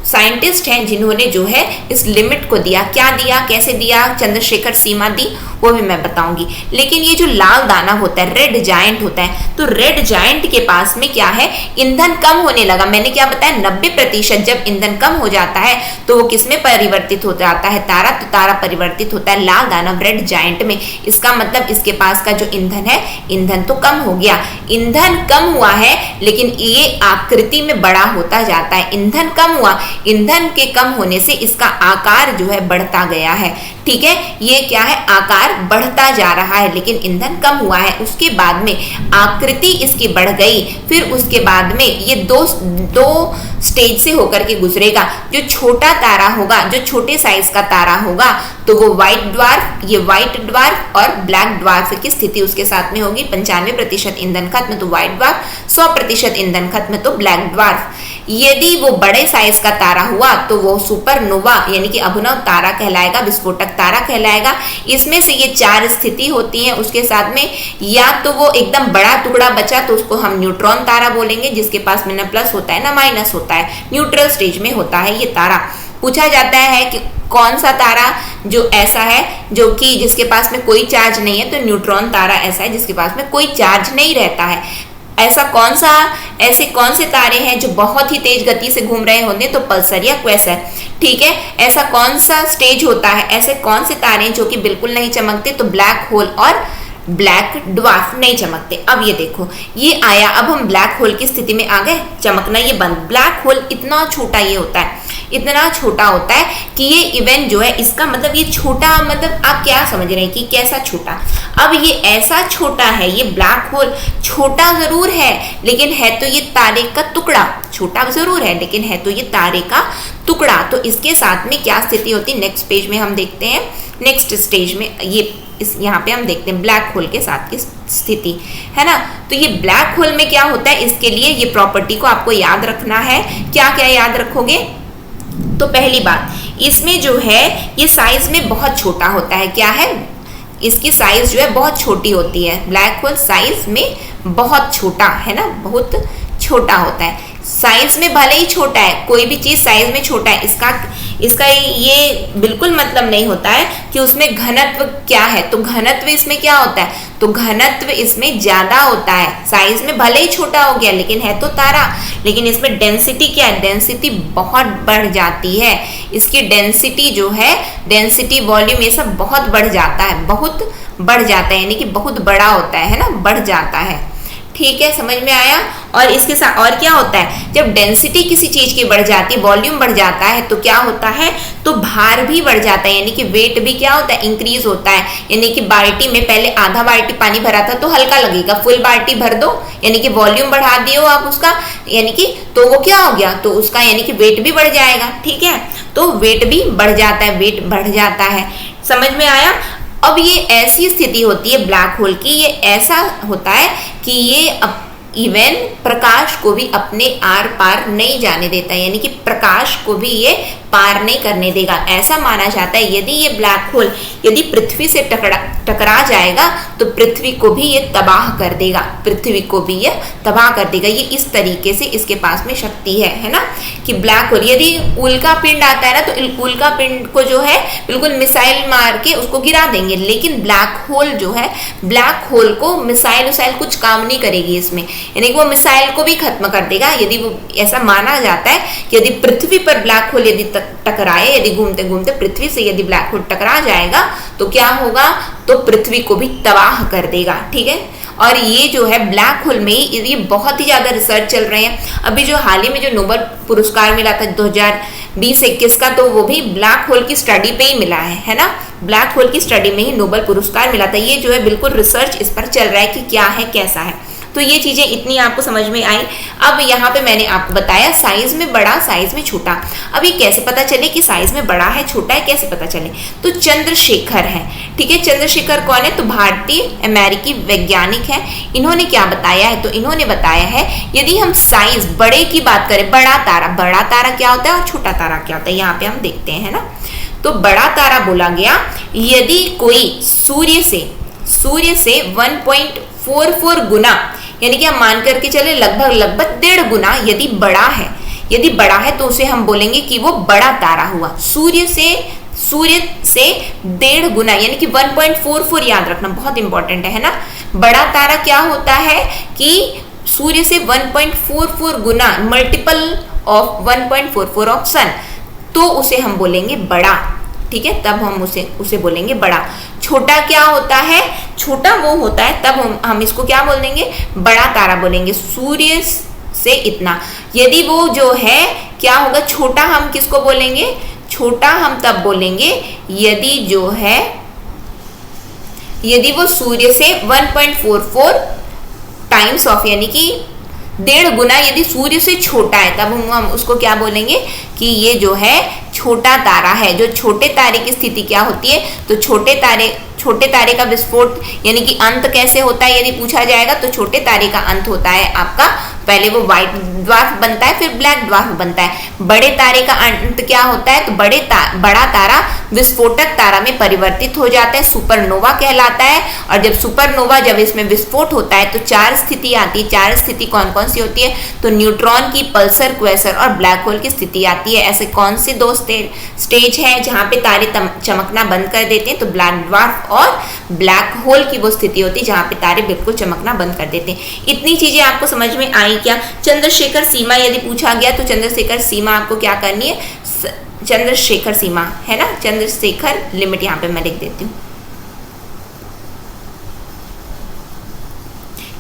साइंटिस्ट हैं जिन्होंने जो है इस लिमिट को दिया। क्या दिया, कैसे दिया, चंद्रशेखर सीमा दी, वो भी मैं बताऊंगी। लेकिन ये जो लाल दाना होता है, रेड जायंट होता है, तो रेड जायंट के पास में क्या है? ईंधन कम होने लगा। मैंने क्या बताया? 90% जब ईंधन कम हो जाता है तो वो किसमें परिवर्तित हो जाता है? तारा। तो तारा परिवर्तित होता है लाल दाना रेड जायंट में। इसका मतलब इसके पास का जो ईंधन है, ईंधन तो कम हो गया। ईंधन कम हुआ है लेकिन ये आकृति में बड़ा होता जाता है। ईंधन कम हुआ ईंधन के कम होने से इसका आकार जो है बढ़ता गया है। ठीक है, ये क्या है, आकार बढ़ता जा रहा है लेकिन ईंधन कम हुआ है। उसके बाद में आकृति इसकी बढ़ गई, फिर उसके बाद में ये दो स्टेज से होकर के गुजरेगा। जो छोटा तारा होगा, जो छोटे साइज का तारा होगा, तो वो व्हाइट ड्वार्फ, ये व्हाइट ड्वार्फ और ब्लैक ड्वार्फ की स्थिति उसके साथ में होगी। 95% ईंधन खत्म तो व्हाइट ड्वार्फ, 100% ईंधन खत्म तो ब्लैक ड्वार्फ। यदि वो बड़े साइज का तारा हुआ तो वो सुपरनोवा यानी कि अभिनव तारा कहलाएगा, विस्फोटक तारा कहलाएगा। इसमें से ये 4 स्थिति होती हैं उसके साथ में, या तो वो एकदम बड़ा टुकड़ा बचा तो उसको हम न्यूट्रॉन तारा बोलेंगे, जिसके पास में न प्लस होता है ना माइनस होता है, न्यूट्रल स्टेज में होता है ये तारा। पूछा जाता है कि कौन सा तारा जो ऐसा है जो कि जिसके पास में कोई चार्ज नहीं है, तो न्यूट्रॉन तारा ऐसा है जिसके पास में कोई चार्ज नहीं रहता है। ऐसे कौन से तारे हैं जो बहुत ही तेज गति से घूम रहे होंगे, तो पल्सर या क्वेसर। ठीक है, ऐसा कौन सा स्टेज होता है, ऐसे कौन से तारे हैं जो कि बिल्कुल नहीं चमकते, तो ब्लैक होल और ब्लैक ड्वार्फ नहीं चमकते। अब ये देखो, ये आया, अब हम ब्लैक होल की स्थिति में आ गए, चमकना ये बंद। ब्लैक होल इतना छोटा ये होता है, इतना छोटा होता है कि ये इवेंट जो है, इसका मतलब ये छोटा, मतलब आप क्या समझ रहे हैं कि कैसा छोटा। अब ये ऐसा छोटा है, ये ब्लैक होल छोटा जरूर है लेकिन है तो ये तारे का टुकड़ा, छोटा जरूर है लेकिन है तो ये तारे का टुकड़ा। तो इसके साथ में क्या स्थिति होती है, नेक्स्ट पेज में हम देखते हैं। नेक्स्ट स्टेज में ये यहाँ पे हम देखते हैं ब्लैक होल के साथ की स्थिति, है ना। तो ये ब्लैक होल में क्या होता है, इसके लिए ये प्रॉपर्टी को आपको याद रखना है। क्या क्या याद रखोगे, तो पहली बात, इसमें जो है ये साइज में बहुत छोटा होता है। क्या है, इसकी साइज जो है बहुत छोटी होती है। ब्लैक होल साइज में बहुत छोटा है ना, बहुत छोटा होता है। साइज में भले ही छोटा है, कोई भी चीज साइज में छोटा है, इसका ये बिल्कुल मतलब नहीं होता है कि उसमें घनत्व क्या है। तो घनत्व इसमें क्या होता है, तो घनत्व इसमें ज्यादा होता है। साइज में भले ही छोटा हो गया लेकिन है तो तारा, लेकिन इसमें डेंसिटी क्या है, डेंसिटी बहुत बढ़ जाती है। इसकी डेंसिटी जो है, डेंसिटी वॉल्यूम ये सब बहुत बढ़ जाता है, बहुत बढ़ जाता है, यानी कि बहुत बड़ा होता है ना, बढ़ जाता है। ठीक है, समझ में आया। और इसके साथ और क्या होता है, जब डेंसिटी किसी चीज की बढ़ जाती है, वॉल्यूम बढ़ जाता है, तो क्या होता है, तो भार भी बढ़ जाता है, यानी कि वेट भी क्या होता है, इंक्रीज होता है। यानी कि बाल्टी में पहले आधा बाल्टी पानी भरा था तो हल्का लगेगा, फुल बाल्टी भर दो यानी कि वॉल्यूम बढ़ा दियो आप उसका, यानी कि तो वो क्या हो गया, तो उसका यानी कि वेट भी बढ़ जाएगा। ठीक है, तो वेट भी बढ़ जाता है, वेट बढ़ जाता है। समझ में आया। अब ये ऐसी स्थिति होती है ब्लैक होल की, ये ऐसा होता है कि ये इवन प्रकाश को भी अपने आर पार नहीं जाने देता है, यानी कि प्रकाश को भी ये पार नहीं करने देगा। ऐसा माना जाता है यदि ये ब्लैक होल यदि पृथ्वी से टकरा जाएगा तो पृथ्वी को भी ये तबाह कर देगा, पृथ्वी को भी ये तबाह कर देगा। ये इस तरीके से इसके पास में शक्ति है ना, कि ब्लैक होल यदि उल्का पिंड आता है ना, तो उल्का पिंड को जो है बिल्कुल मिसाइल मार के उसको गिरा देंगे, लेकिन ब्लैक होल जो है, ब्लैक होल को मिसाइल कुछ काम नहीं करेगी इसमें, यानी कि वो मिसाइल को भी खत्म कर देगा। यदि वो ऐसा माना जाता है कि यदि पृथ्वी पर ब्लैक होल यदि टकराए, यदि घूमते घूमते पृथ्वी से यदि ब्लैक होल टकरा जाएगा तो क्या होगा, तो पृथ्वी को भी तबाह कर देगा। ठीक है, और ये जो है ब्लैक होल में ये बहुत ही ज्यादा रिसर्च चल रहे हैं। अभी जो हाल ही में जो नोबेल पुरस्कार मिला था 2020-21 का, तो वो भी ब्लैक होल की स्टडी पे ही मिला है ना, ब्लैक होल की स्टडी में ही नोबेल पुरस्कार मिला था। ये जो है बिल्कुल रिसर्च इस पर चल रहा है कि क्या है कैसा है। तो ये चीजें इतनी आपको समझ में आई। अब यहाँ पे मैंने आपको बताया साइज में बड़ा, साइज में छोटा। अब ये कैसे पता चले कि साइज में बड़ा है छोटा है, कैसे पता चले, तो चंद्रशेखर है। ठीक है, चंद्रशेखर कौन है, तो भारतीय अमेरिकी वैज्ञानिक है। इन्होंने क्या बताया है, तो इन्होंने बताया है यदि हम साइज बड़े की बात करें, बड़ा तारा क्या होता है और छोटा तारा क्या होता है, यहाँ पे हम देखते हैं ना। तो बड़ा तारा बोला गया यदि कोई सूर्य से 1.44 गुना, यानी कि हम मान करके चले लगभग 1.5 गुना यदि बड़ा है तो उसे हम बोलेंगे कि वो बड़ा तारा हुआ। सूर्य से 1.5 गुना यानी कि 1.44, याद रखना बहुत इंपॉर्टेंट है ना। बड़ा तारा क्या होता है कि सूर्य से 1.44 गुना, मल्टीपल ऑफ 1.44 ऑफ सन, तो उसे हम बोलेंगे बड़ा। ठीक है, तब हम उसे बोलेंगे बड़ा। छोटा क्या होता है, छोटा वो होता है तब हम इसको क्या बोल देंगे, बड़ा तारा बोलेंगे। सूर्य से इतना। यदि वो जो है क्या होगा, छोटा हम किसको बोलेंगे, छोटा हम तब बोलेंगे यदि जो है, यदि वो सूर्य से 1.44 टाइम्स ऑफ, यानी कि 1.5 गुना यदि सूर्य से छोटा है, तब हम उसको क्या बोलेंगे कि ये जो है छोटा तारा है। जो छोटे तारे की स्थिति क्या होती है, तो छोटे तारे का विस्फोट यानी कि अंत कैसे होता है यदि पूछा जाएगा, तो छोटे तारे का अंत होता है आपका, पहले वो व्हाइट ड्वार्फ बनता है फिर ब्लैक ड्वार्फ बनता है। बड़े तारे का अंत क्या होता है, तो बड़ा तारा विस्फोटक तारा में परिवर्तित हो जाता है, सुपरनोवा कहलाता है। और जब सुपरनोवा, जब इसमें विस्फोट होता है तो 4 स्थिति आती है। 4 स्थिति कौन कौन सी होती है, तो न्यूट्रॉन की, पल्सर, क्वेसर और ब्लैक होल की स्थिति आती है। ऐसे कौन से 2 स्टेज है जहां पे तारे चमकना बंद कर देते हैं, तो ब्लैक ड्वार्फ और ब्लैक होल की वो स्थिति होती है जहां पे तारे बिल्कुल चमकना बंद कर देते हैं। इतनी चीजें आपको समझ में आई क्या। चंद्रशेखर सीमा यदि पूछा गया तो चंद्रशेखर सीमा आपको क्या करनी है, चंद्रशेखर सीमा है ना, चंद्रशेखर लिमिट यहां पे मैं लिख देती हूं।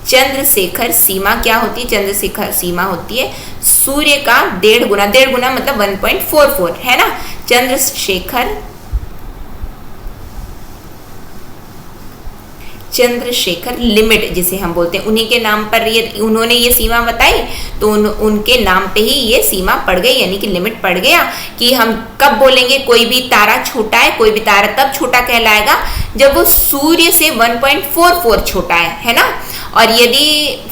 चंद्रशेखर सीमा क्या होती है, चंद्रशेखर सीमा होती है सूर्य का 1.5 गुना, 1.5 गुना मतलब 1.44 है ना। चंद्रशेखर लिमिट जिसे हम बोलते हैं, उन्हीं के नाम पर उन्होंने ये सीमा बताई, तो उनके नाम पे ही ये सीमा पड़ गई, यानी कि लिमिट पड़ गया कि हम कब बोलेंगे कोई भी तारा छोटा है। कोई भी तारा तब छोटा कहलाएगा जब वो सूर्य से 1.44 छोटा है ना। और यदि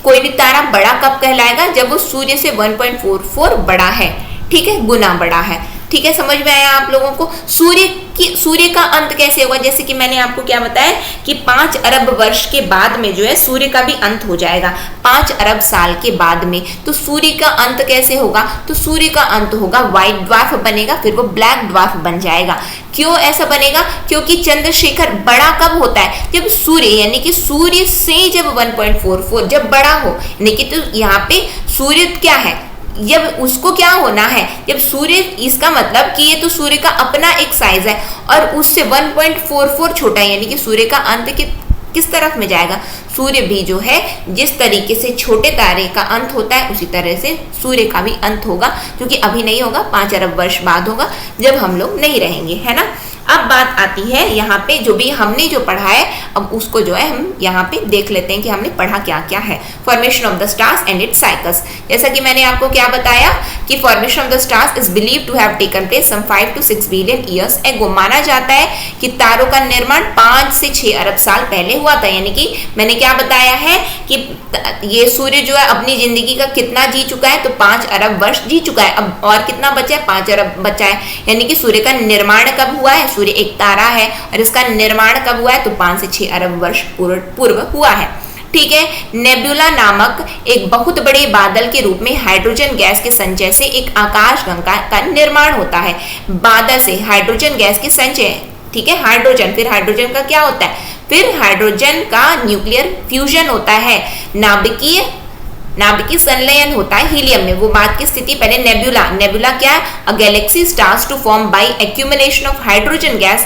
कोई भी तारा बड़ा कब कहलाएगा, जब वो सूर्य से 1.44 बड़ा है, ठीक है, गुना बड़ा है। ठीक है, समझ में आया आप लोगों को। सूर्य का अंत कैसे होगा, जैसे कि मैंने आपको क्या बताया कि 5 अरब वर्ष के बाद में जो है सूर्य का भी अंत हो जाएगा, 5 अरब साल के बाद में। तो सूर्य का अंत कैसे होगा, तो सूर्य का अंत होगा व्हाइट ड्वार्फ बनेगा, फिर वो ब्लैक ड्वार्फ बन जाएगा। क्यों ऐसा बनेगा, क्योंकि चंद्रशेखर बड़ा कब होता है, जब सूर्य यानी कि सूर्य से जब 1.44 जब बड़ा हो, यानी कि तो यहाँ पे सूर्य क्या है, जब उसको क्या होना है, जब सूर्य, इसका मतलब कि ये तो सूर्य का अपना एक साइज है और उससे 1.44 छोटा है, यानी कि सूर्य का अंत किस तरफ में जाएगा, सूर्य भी जो है जिस तरीके से छोटे तारे का अंत होता है उसी तरह से सूर्य का भी अंत होगा, क्योंकि अभी नहीं होगा, 5 अरब वर्ष बाद होगा जब हम लोग नहीं रहेंगे, है ना। अब बात आती है यहाँ पे जो भी हमने जो पढ़ा है, अब उसको जो है हम यहाँ पे देख लेते हैं कि हमने पढ़ा क्या क्या है। Formation of the stars and its cycles, जैसा कि मैंने आपको क्या बताया कि formation of the stars is believe to have taken place some 5 to 6 billion years ago. माना जाता है कि तारों का निर्माण 5 से 6 अरब साल पहले हुआ था, यानी कि मैंने क्या बताया है कि ये सूर्य जो है अपनी जिंदगी का कितना जी चुका है, तो 5 अरब वर्ष जी चुका है। अब और कितना बचा है, 5 अरब बचा है, यानी कि सूर्य का निर्माण कब हुआ है, सूर्य एक तारा है और इसका निर्माण कब हुआ है, तो 5 से 6 अरब वर्ष पूर्व हुआ है। ठीक है, नेबुला नामक एक बहुत बड़े बादल के रूप में हाइड्रोजन गैस के संचय से एक आकाशगंगा का निर्माण होता है। बादल से हाइड्रोजन गैस के संचय, ठीक है, हाइड्रोजन, फिर हाइड्रोजन का क्या होता है, फिर हाइड्रोजन का न्यूक्लियर फ्यूजन होता है, नाभिकीय संलयन होता है हीलियम में। वो बात की स्थिति पहले नेबुला क्या है, a galaxy stars to form by accumulation of hydrogen gas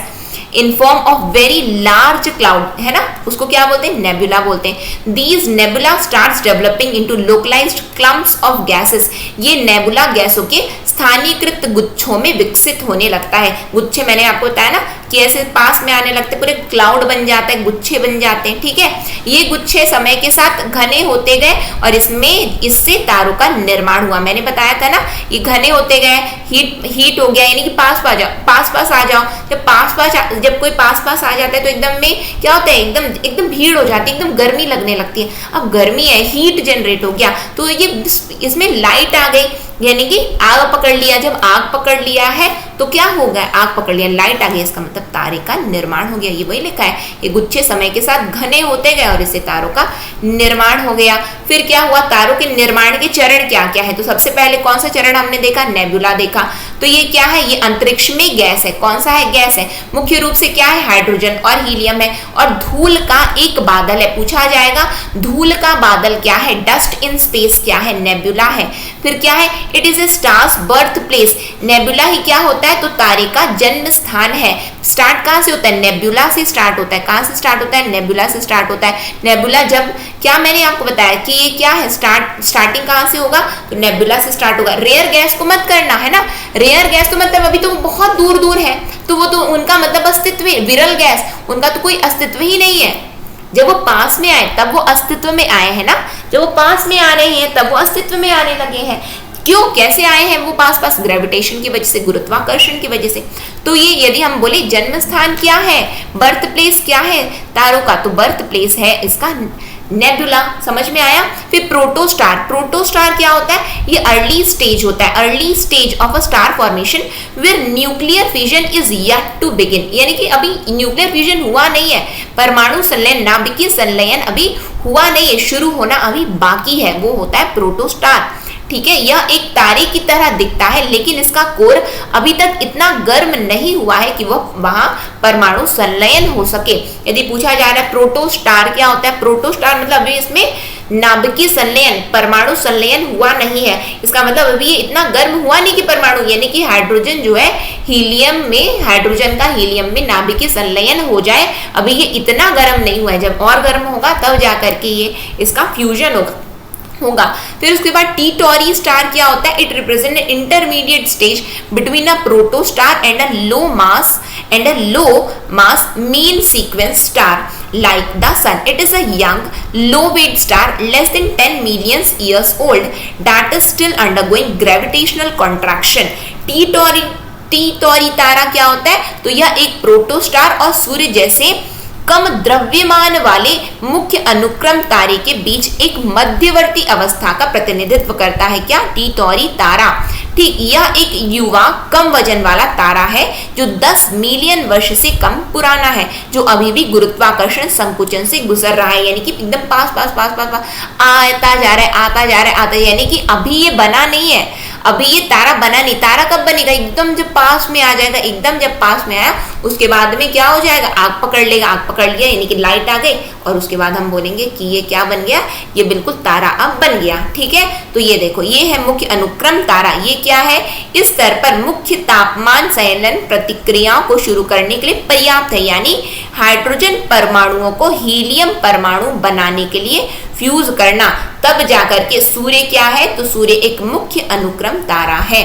in form of very large cloud, है ना, उसको क्या बोलते हैं, नेबुला बोलते हैं। These nebula starts developing into localised clumps of gases, ये नेबुला गैसों के स्थानीयकृत गुच्छों में विकसित होने लगता है। गुच्छे मैंने आपको बताया ना कि ऐसे पास में आने लगते, पूरे क्लाउड बन जाता है, गुच्छे बन जाते हैं। ठीक है, ये गुच्छे समय के साथ घने होते गए और इससे तारों का निर्माण हुआ। मैंने बताया था ना, ये घने होते गए, हीट हो गया, यानी कि पास आ जाओ। जब कोई पास आ जाता है तो एकदम में क्या होता है, एकदम भीड़ हो जाती है, एकदम गर्मी लगने लगती है। अब गर्मी है, हीट जनरेट हो गया, तो ये इसमें लाइट आ गई, यानी कि आग पकड़ लिया। जब आग पकड़ लिया है तो क्या हो गया, आग पकड़ लिया, लाइट आ गई, इसका मतलब तारे का निर्माण हो गया। ये वही लिखा है, ये गुच्छे समय के साथ घने होते गए और इससे तारों का निर्माण हो गया। फिर क्या हुआ, तारों के निर्माण के चरण क्या क्या है, तो सबसे पहले कौन सा चरण हमने देखा, नेबुला देखा। तो ये क्या है, ये अंतरिक्ष में गैस है। कौन सा है, गैस है। मुख्य रूप से क्या है, हाइड्रोजन और हीलियम है। और धूल का एक बादल है, पूछा जाएगा धूल का बादल क्या है, डस्ट इन स्पेस क्या है, नेबुला है। फिर क्या है, it is a stars birth place. Nebula ही क्या होता है, तो तारे का जन्म स्थान है। स्टार्ट कहाँ से होता है, नेबुला से स्टार्ट होता है। कहाँ से स्टार्ट होता है, नेबुला से स्टार्ट होता है। नेबुला जब, क्या मैंने आपको बताया कि ये क्या है, स्टार्टिंग कहाँ से होगा, तो नेबुला से स्टार्ट होगा। रेयर गैस को मत करना है ना, रेयर गैस तो मतलब अभी तो बहुत दूर दूर है, तो वो तो उनका मतलब अस्तित्व, विरल गैस उनका तो कोई अस्तित्व ही नहीं है। जब वो पास में आए तब वो अस्तित्व में आए हैं ना, जब वो पास में आ रहे हैं तब वो अस्तित्व में आने लगे हैं। क्यों, कैसे आए हैं वो पास पास, ग्रेविटेशन की वजह से, गुरुत्वाकर्षण की वजह से। तो ये यदि हम बोले जन्म स्थान क्या है, बर्थ प्लेस क्या है तारों का, तो बर्थ प्लेस है इसका नेबुला। समझ में आया। फिर प्रोटोस्टार, प्रोटोस्टार क्या होता है, ये अर्ली स्टेज होता है, early stage of a star formation where nuclear fusion is yet to begin, यानी कि अभी न्यूक्लियर फ्यूजन हुआ नहीं है, परमाणु संलयन, नाभिकीय संलयन अभी हुआ नहीं है, शुरू होना अभी बाकी है, वो होता है प्रोटोस्टार। ठीक है, यह एक तारे की तरह दिखता है, लेकिन इसका कोर अभी तक इतना गर्म नहीं हुआ है कि वह वहां परमाणु संलयन हो सके। यदि पूछा जा रहा है प्रोटोस्टार क्या होता है, प्रोटोस्टार मतलब अभी इसमें नाभिकीय संलयन, परमाणु संलयन हुआ नहीं है, इसका मतलब अभी ये इतना गर्म हुआ नहीं कि परमाणु, यानी कि हाइड्रोजन जो है हीलियम में, हाइड्रोजन का हीलियम में नाभिकीय संलयन हो जाए, अभी ये इतना गर्म नहीं हुआ है। जब और गर्म होगा तब जाकर के ये इसका फ्यूजन होगा। फिर उसके बाद टी टॉरी स्टार क्या होता है, it represent intermediate stage between a protostar and a low mass main sequence star like the sun. It is a young low weight star less than 10 million years old that is still undergoing gravitational contraction. T Tauri तारा क्या होता है, तो यह एक प्रोटोस्टार और सूर्य जैसे कम द्रव्यमान वाले मुख्य अनुक्रम तारे के बीच एक मध्यवर्ती अवस्था का प्रतिनिधित्व करता है। क्या, टी टॉरी तारा। ठीक, यह एक युवा कम वजन वाला तारा है जो 10 मिलियन वर्ष से कम पुराना है, जो अभी भी गुरुत्वाकर्षण संकुचन से गुजर रहा है, यानी कि एकदम पास पास पास पास पास आता जा रहा है, आता जा रहा है, आता, यानी कि अभी ये बना नहीं है, अभी ये तारा बना नहीं। तारा कब बनेगा, एकदम जब पास में आ जाएगा, एकदम जब पास में आया उसके बाद में क्या हो जाएगा, आग पकड़ लेगा, आग पकड़ लिया यानी कि लाइट आ गई, और उसके बाद हम बोलेंगे कि ये क्या बन गया, ये बिल्कुल तारा अब बन गया। ठीक है, तो ये देखो, ये है मुख्य अनुक्रम तारा। ये क्या है, इस स्तर पर मुख्य तापमान संलयन प्रतिक्रियाओं को शुरू करने के लिए पर्याप्त है, यानी हाइड्रोजन परमाणुओं को हीलियम परमाणु बनाने के लिए फ्यूज करना, तब जाकर के सूर्य क्या है, तो सूर्य एक मुख्य अनुक्रम तारा है।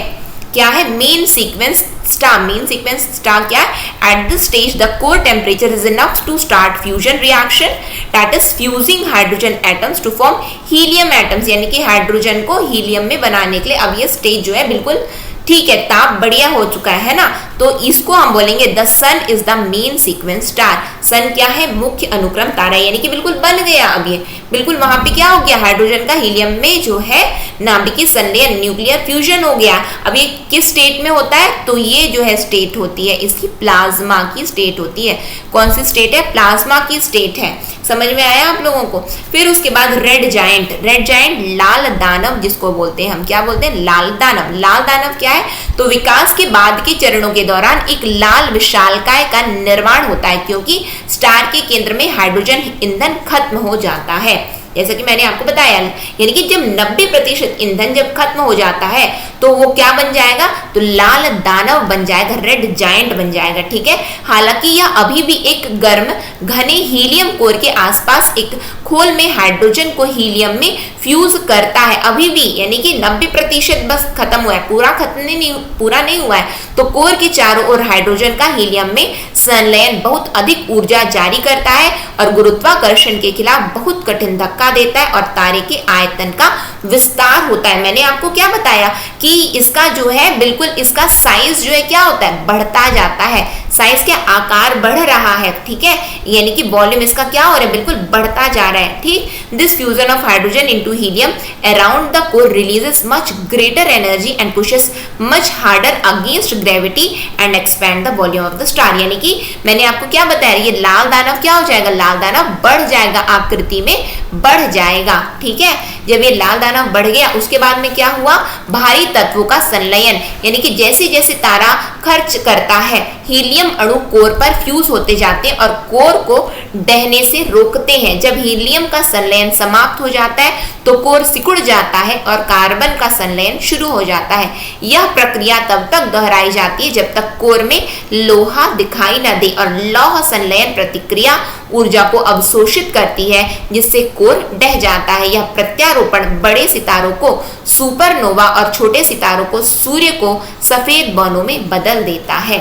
क्या है, main sequence star. Main sequence star क्या है, at the stage the core temperature is enough to start fusion reaction that is fusing hydrogen atoms to form helium atoms, यानी कि हाइड्रोजन को हीलियम में बनाने के लिए अब ये स्टेज जो है बिल्कुल ठीक है, ताप बढ़िया हो चुका है ना, तो इसको हम बोलेंगे the sun is the main sequence star. Sun क्या है, मुख्य अनुक्रम तारा, यानी कि बिल्कुल बन गया, अब ये बिल्कुल वहां पे क्या हो गया, हाइड्रोजन का हीलियम में जो है नाभिकीय संलयन, न्यूक्लियर फ्यूजन हो गया। अब ये किस स्टेट में होता है, तो ये जो है स्टेट होती है इसकी प्लाज्मा की स्टेट होती है। कौन सी स्टेट है, प्लाज्मा की स्टेट है। समझ में आया आप लोगों को। फिर उसके बाद रेड जायंट, रेड जायंट लाल दानव जिसको बोलते हैं हम, क्या बोलते हैं, लाल दानव। लाल दानव क्या है, तो विकास के बाद के चरणों के दौरान एक लाल विशालकाय का निर्माण होता है, क्योंकि स्टार के केंद्र में हाइड्रोजन ईंधन खत्म हो जाता है। जैसा कि मैंने आपको बताया, यानी कि जब 90% ईंधन जब खत्म हो जाता है तो वो क्या बन जाएगा, तो लाल दानव बन जाएगा, रेड जायंट बन जाएगा। ठीक है, हालांकि यह अभी भी एक गर्म घने हीलियम कोर के आसपास एक खोल में हाइड्रोजन को हीलियम में फ्यूज करता है अभी भी, यानी कि 90% बस खत्म हुआ है, पूरा नहीं हुआ है। तो कोर के चारों ओर हाइड्रोजन का हीलियम में संलयन बहुत अधिक ऊर्जा जारी करता है और गुरुत्वाकर्षण के खिलाफ बहुत कठिन धक्का देता है और तारे के आयतन का विस्तार होता है। मैंने आपको क्या बताया कि इसका जो है बिल्कुल इसका साइज जो है क्या होता है, बढ़ता जाता है, साइज के आकार बढ़ रहा है। ठीक है, यानी कि वॉल्यूम इसका क्या हो रहा है, बिल्कुल बढ़ता जा रहा है। ठीक, this fusion of hydrogen into helium around the core releases much greater energy and pushes much harder against gravity and expand the volume of the star. यानी कि मैंने आपको क्या बताया, ये लाल दानव क्या हो जाएगा, लाल दानव बढ़ जाएगा, आकृति में बढ़ जाएगा। ठीक है, जब ये लाल दानव बढ़ गया उसके बाद में क्या हुआ, भारी तत्वों का संलयन, यानी कि जैसे जैसे तारा खर्च करता है हीलियम अणु कोर पर फ्यूज होते जाते हैं और कोर को दहने से रोकते हैं। जब हीलियम का संलयन संलयन समाप्त हो जाता है तो कोर सिकुड़ जाता है और कार्बन का संलयन शुरू हो जाता है। यह प्रक्रिया तब तक दोहराई जाती है जब तक कोर में लोहा दिखाई न दे और लौह संलयन प्रतिक्रिया ऊर्जा को अवशोषित करती है जिससे कोर ढह जाता है। यह प्रत्यारोपण बड़े सितारों को सुपरनोवा और छोटे सितारों को सूर्य को सफेद बानों में बदल देता है,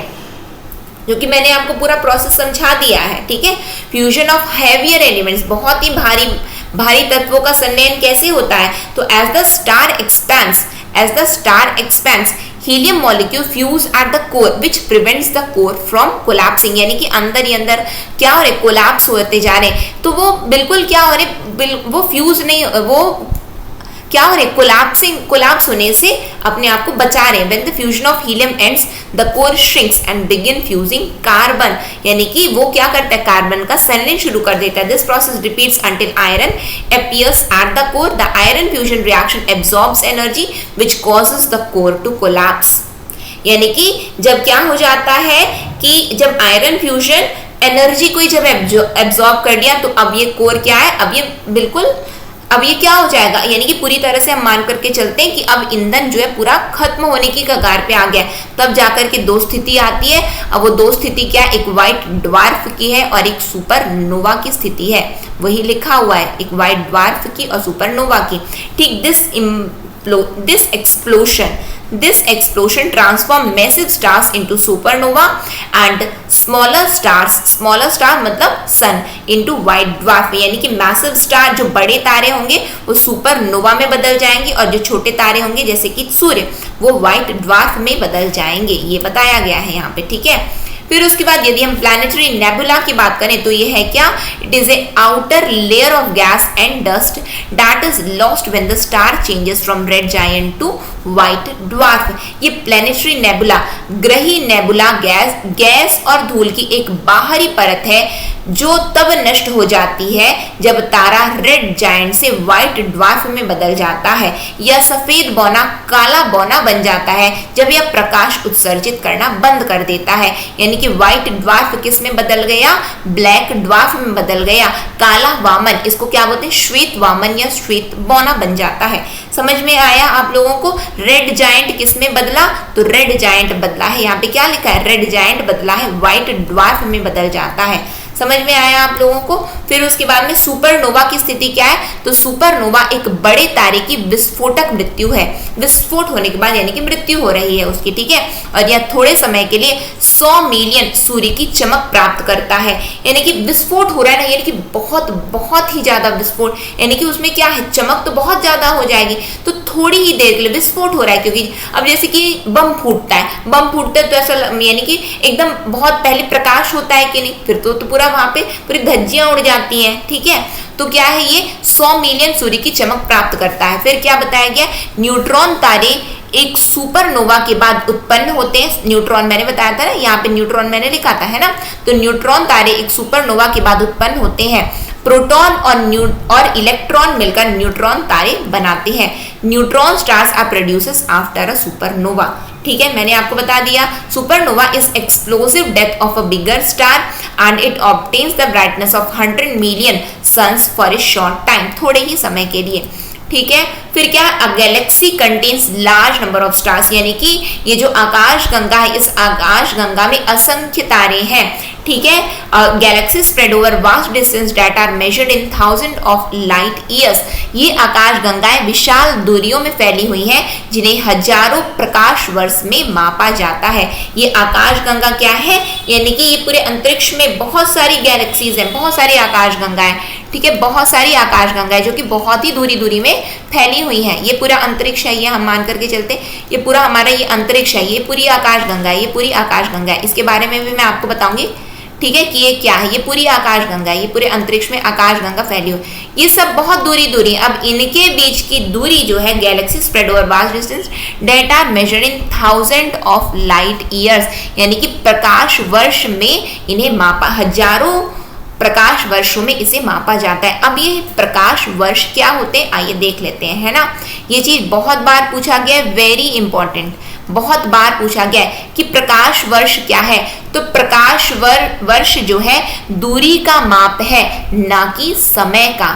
जो कि मैंने आपको पूरा प्रोसेस समझा दिया है। ठीक है, फ्यूजन ऑफ हैवियर एलिमेंट्स, बहुत ही भारी तत्वों का संलयन कैसे होता है, तो as the star expands helium molecule fuse at the core which prevents the core from collapsing, यानी कि अंदर ही अंदर क्या हो रहे, कोलैप्स होते जा रहे, तो वो बिल्कुल क्या हो रहे, वो फ्यूज नहीं, वो क्या हो रहे, कोलैप्स होने से अपने आप को बचा रहे हैं। When the fusion of helium ends the core shrinks and begin fusing carbon, यानी कि वो क्या करता है, कार्बन का संलयन शुरू कर देता है। This process repeats until iron appears at the core. The iron fusion reaction absorbs energy which causes the core to collapse, यानी कि जब क्या हो जाता है कि जब आयरन फ्यूजन एनर्जी को जब एब्जॉर्ब कर लिया तो अब ये कोर क्या है, अब ये क्या हो जाएगा, यानी कि पूरी तरह से हम मान करके चलते हैं कि अब ईंधन जो है पूरा खत्म होने की कगार पे आ गया। तब जाकर के दो स्थिति आती है। अब वो दो स्थिति क्या है, एक व्हाइट ड्वार्फ की है और एक सुपरनोवा की स्थिति है, वही लिखा हुआ है, एक व्हाइट ड्वार्फ की और सुपरनोवा की। ठीक, this explosion transform massive stars into supernova and smaller star मतलब sun into white dwarf, यानी कि massive star जो बड़े तारे होंगे वो सुपरनोवा में बदल जाएंगे और जो छोटे तारे होंगे जैसे कि सूर्य वो व्हाइट ड्वार्फ में बदल जाएंगे, ये बताया गया है यहाँ पे। ठीक है, फिर उसके बाद यदि हम प्लैनेटरी नेबुला की बात करें तो ये है क्या, it is a outer layer of gas and dust that is lost when the star changes from red giant to white dwarf. ये प्लैनेटरी नेबुला ग्रही नेबुला गैस और धूल की एक बाहरी परत है जो तब नष्ट हो जाती है जब तारा रेड जायंट से व्हाइट ड्वार्फ में बदल जाता है। यह सफेद बौना काला बौना बन जाता है जब यह प्रकाश उत्सर्जित करना बंद कर देता है, यानी कि व्हाइट ड्वार्फ किस में बदल गया, ब्लैक ड्वार्फ में बदल गया। काला वामन, इसको क्या बोलते हैं, श्वेत वामन या श्वेत बौना बन जाता है। समझ में आया आप लोगों को। रेड जायंट किस में बदला, तो रेड जायंट बदला है, यहाँ पे क्या लिखा है, रेड जायंट बदला है, व्हाइट ड्वार्फ में बदल जाता है। समझ में आया आप लोगों को। फिर उसके बाद में सुपरनोवा की स्थिति क्या है, तो सुपरनोवा एक बड़े तारे की विस्फोटक मृत्यु है, विस्फोट होने के बाद यानी कि मृत्यु हो रही है उसकी। ठीक है, और यह थोड़े समय के लिए 100 मिलियन सूर्य की चमक प्राप्त करता है, यानी कि विस्फोट हो रहा है ना, यानी कि बहुत ही ज्यादा विस्फोट, यानी कि उसमें क्या है, चमक तो बहुत ज्यादा हो जाएगी, तो थोड़ी ही देर के लिए विस्फोट हो रहा है। क्योंकि अब जैसे कि बम फूटता है तो ऐसा यानी कि एकदम बहुत पहले प्रकाश होता है कि नहीं, फिर तो पूरा वहां पे पूरी धज्जियां उड़ जाती हैं। ठीक है, तो क्या है, ये 100 मिलियन सूर्य की चमक प्राप्त करता है। फिर क्या बताया गया, न्यूट्रॉन तारे एक सुपरनोवा के बाद उत्पन्न होते हैं। न्यूट्रॉन मैंने बताया था ना, यहाँ पे न्यूट्रॉन मैंने लिखा था, है ना, तो न्यूट्रॉन तारे एक सुपरनोवा के बाद उत्पन्न होते हैं। प्रोटॉन और इलेक्ट्रॉन मिलकर न्यूट्रॉन तारे बनाते हैं। Neutron stars are produces after a supernova. ठीक है, मैंने आपको बता दिया, supernova is explosive death of a bigger star and it obtains the brightness of 100 million suns for a short time, थोड़े ही समय के लिए। ठीक है, फिर क्या, a galaxy contains large number of stars, यानी कि ये जो आकाश गंगा है, इस आकाश गंगा में असंख्य तारे हैं। ठीक है, galaxy spread over vast distance that are measured in 1000 of light years. ये आकाश गंगाएं विशाल दूरियों में फैली हुई हैं जिन्हें हजारों प्रकाश वर्ष में मापा जाता है। ये आकाश गंगा क्या है, यानी कि ये पूरे अंतरिक्ष में बहुत सारी गैलेक्सीज हैं, बहुत सारी आकाश गंगाएं। ठीक है, बहुत सारी आकाश गंगाएं जो कि बहुत ही दूरी में फैली हुई हैं। ये पूरा अंतरिक्ष है, ये हम मान करके चलते, ये पूरा हमारा ये अंतरिक्ष है, ये पूरी आकाश गंगा है, ये पूरी आकाश गंगा है। इसके बारे में भी मैं आपको बताऊंगी। ठीक है, कि ये क्या है, ये पूरी आकाश गंगा है, ये पूरे अंतरिक्ष में आकाश गंगा फैली हुई, ये सब बहुत दूरी। अब इनके बीच की दूरी जो है, galaxy spread over vast distance that are measured in 1000 of light years, यानी कि प्रकाश वर्ष में इन्हें मापा, हजारों प्रकाश वर्षों में इसे मापा जाता है। अब ये प्रकाश वर्ष क्या होते हैं, आइए देख लेते हैं, है ना। ये चीज बहुत बार पूछा गया है, वेरी इंपॉर्टेंट, बहुत बार पूछा गया है कि प्रकाश वर्ष क्या है। तो प्रकाश वर्ष जो है दूरी का माप है, ना कि समय का।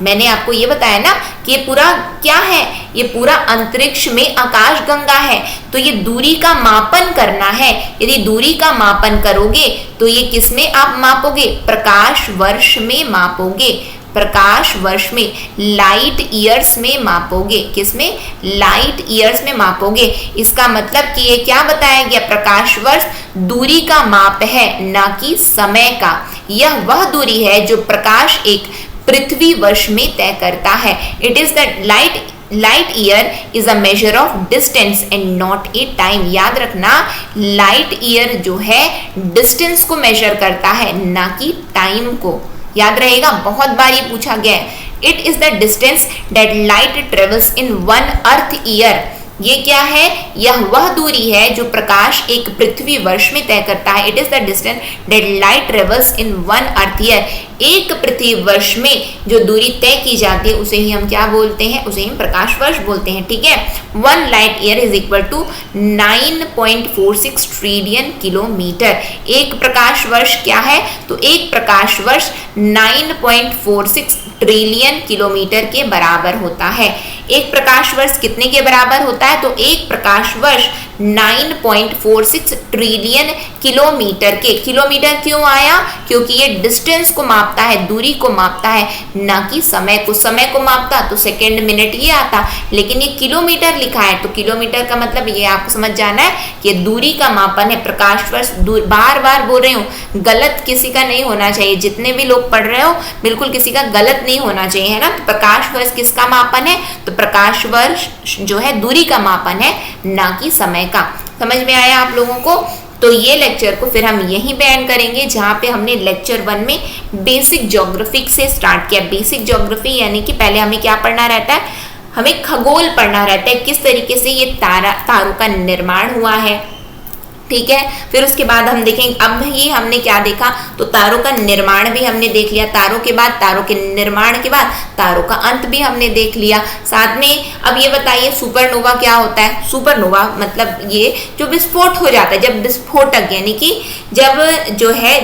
मैंने आपको ये बताया ना कि ये पूरा क्या है, ये पूरा अंतरिक्ष में आकाशगंगा है। तो ये दूरी का मापन करना है। यदि दूरी का मापन करोगे तो ये किसमें आप मापोगे, प्रकाश वर्ष में मापोगे, प्रकाश वर्ष में, लाइट ईयर्स में मापोगे। किसमें, लाइट ईयर्स में मापोगे। इसका मतलब कि ये क्या बताया गया, प्रकाश वर्ष दूरी का माप है, ना कि समय का। यह वह दूरी है जो प्रकाश एक पृथ्वी वर्ष में तय करता है। It is the light year is a measure of distance and not a time. याद रखना, लाइट ईयर जो है डिस्टेंस को मेजर करता है, ना कि टाइम को। याद रहेगा, बहुत बार ये पूछा गया है। It is the distance that light travels in one earth year. ये क्या है, यह वह दूरी है जो प्रकाश एक पृथ्वी वर्ष में तय करता है। It is the distance that light travels in one earth year. एक पृथ्वी वर्ष में जो दूरी तय की जाती है उसे ही हम क्या बोलते हैं, उसे ही हम प्रकाश वर्ष बोलते हैं। ठीक है, 1 light year is equal to 9.46 trillion kilometre. एक प्रकाश वर्ष क्या है, तो एक प्रकाश वर्ष 9.46 ट्रिलियन किलोमीटर के बराबर होता है। एक प्रकाश वर्ष कितने के बराबर होता है, तो एक प्रकाश वर्ष 9.46 ट्रिलियन किलोमीटर के। किलोमीटर क्यों आया, क्योंकि ये डिस्टेंस को मापता है, दूरी को मापता है, ना कि समय को। समय को मापता तो सेकंड मिनट ये आता, लेकिन ये किलोमीटर लिखा है, तो किलोमीटर का मतलब ये आपको समझ जाना है कि दूरी का मापन है। प्रकाश वर्ष, बार बार बोल रही हूँ, गलत किसी का नहीं होना चाहिए। जितने भी लोग पढ़ रहे हो बिल्कुल किसी का गलत नहीं होना चाहिए, है ना। तो प्रकाश वर्ष किसका मापन है, तो प्रकाश वर्ष जो है दूरी का मापन है, ना कि समय का। समझ में आया आप लोगों को। तो ये लेक्चर को फिर हम यहीं पे एंड करेंगे जहाँ पे हमने लेक्चर 1 में बेसिक ज्योग्राफी से स्टार्ट किया। बेसिक ज्योग्राफी यानी कि पहले हमें क्या पढ़ना रहता है, हमें खगोल पढ़ना रहता है, किस तरीके से ये तारों का निर्माण हुआ है। ठीक है, फिर उसके बाद हम देखेंगे, अब ही हमने क्या देखा, तो तारों का निर्माण भी हमने देख लिया, तारों के बाद, तारों के निर्माण के बाद तारों का अंत भी हमने देख लिया। साथ में अब ये बताइए सुपरनोवा क्या होता है। सुपरनोवा मतलब ये जो विस्फोट हो जाता है, जब विस्फोटक यानी कि जब जो है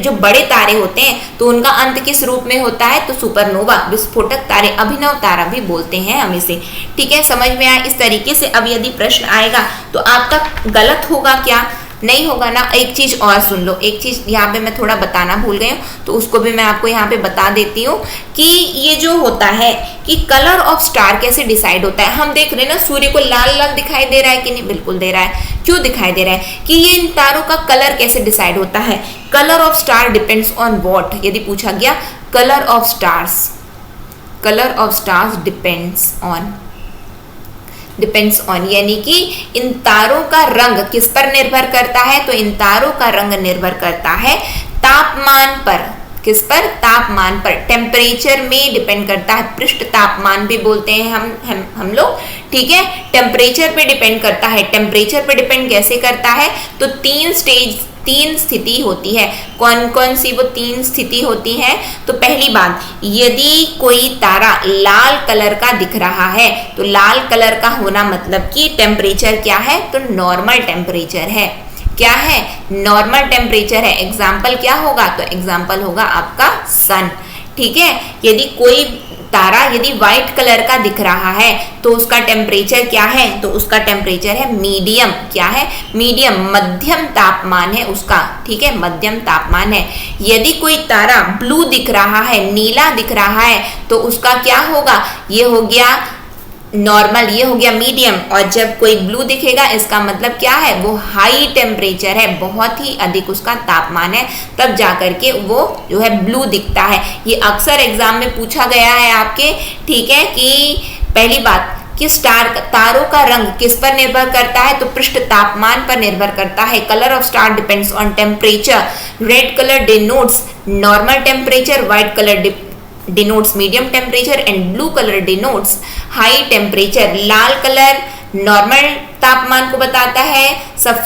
जो बड़े तारे होते हैं तो उनका अंत किस रूप में होता है, तो सुपरनोवा, विस्फोटक तारे, अभिनव तारा भी बोलते हैं हम इसे। ठीक है, समझ में आया इस तरीके से। अब यदि प्रश्न आएगा तो आपका गलत होगा क्या, नहीं होगा ना। एक चीज और सुन लो, एक चीज यहाँ पे मैं थोड़ा बताना भूल गई हूँ, तो उसको भी मैं आपको यहाँ पे बता देती हूँ कि ये जो होता है कि कलर ऑफ स्टार कैसे डिसाइड होता है। हम देख रहे हैं ना, सूर्य को लाल लाल दिखाई दे रहा है कि नहीं, बिल्कुल दे रहा है। क्यों दिखाई दे रहा है, कि ये इन तारों का कलर कैसे डिसाइड होता है। Colour of star depends on what, यदि पूछा गया colour of stars depends on यानी कि इन तारों का रंग किस पर निर्भर करता है, तो इन तारों का रंग निर्भर करता है तापमान पर। किस पर, तापमान पर, टेम्परेचर में डिपेंड करता है। पृष्ठ तापमान भी बोलते हैं हम लोग। ठीक है, टेम्परेचर पे डिपेंड करता है। टेम्परेचर पे डिपेंड कैसे करता है, तो 3 स्थिति होती है। कौन कौन सी वो 3 स्थिति होती है, तो पहली बात, यदि कोई तारा लाल कलर का दिख रहा है, तो लाल कलर का होना मतलब कि टेम्परेचर क्या है, तो नॉर्मल टेम्परेचर है। क्या है, नॉर्मल टेम्परेचर है। एग्जाम्पल क्या होगा, तो एग्जाम्पल होगा आपका सन। ठीक है, यदि कोई तारा यदि व्हाइट कलर का दिख रहा है तो उसका टेम्परेचर क्या है, तो उसका टेम्परेचर है मीडियम। क्या है, मीडियम, मध्यम तापमान है उसका। ठीक है, मध्यम तापमान है। यदि कोई तारा ब्लू दिख रहा है, नीला दिख रहा है, तो उसका क्या होगा, ये हो गया नॉर्मल, ये हो गया मीडियम। और जब कोई ब्लू दिखेगा इसका मतलब क्या है, वो हाई टेम्परेचर है, बहुत ही अधिक उसका तापमान है, तब जाकर के वो जो है ब्लू दिखता है। ये अक्सर एग्जाम में पूछा गया है आपके। ठीक है, कि पहली बात कि तारों का रंग किस पर निर्भर करता है, तो पृष्ठ तापमान पर निर्भर करता है। Colour of star depends on temperature. Red colour denotes normal temperature, white colour denotes medium temperature and blue color denotes high temperature। Lal colour normal तापमान को बताता है,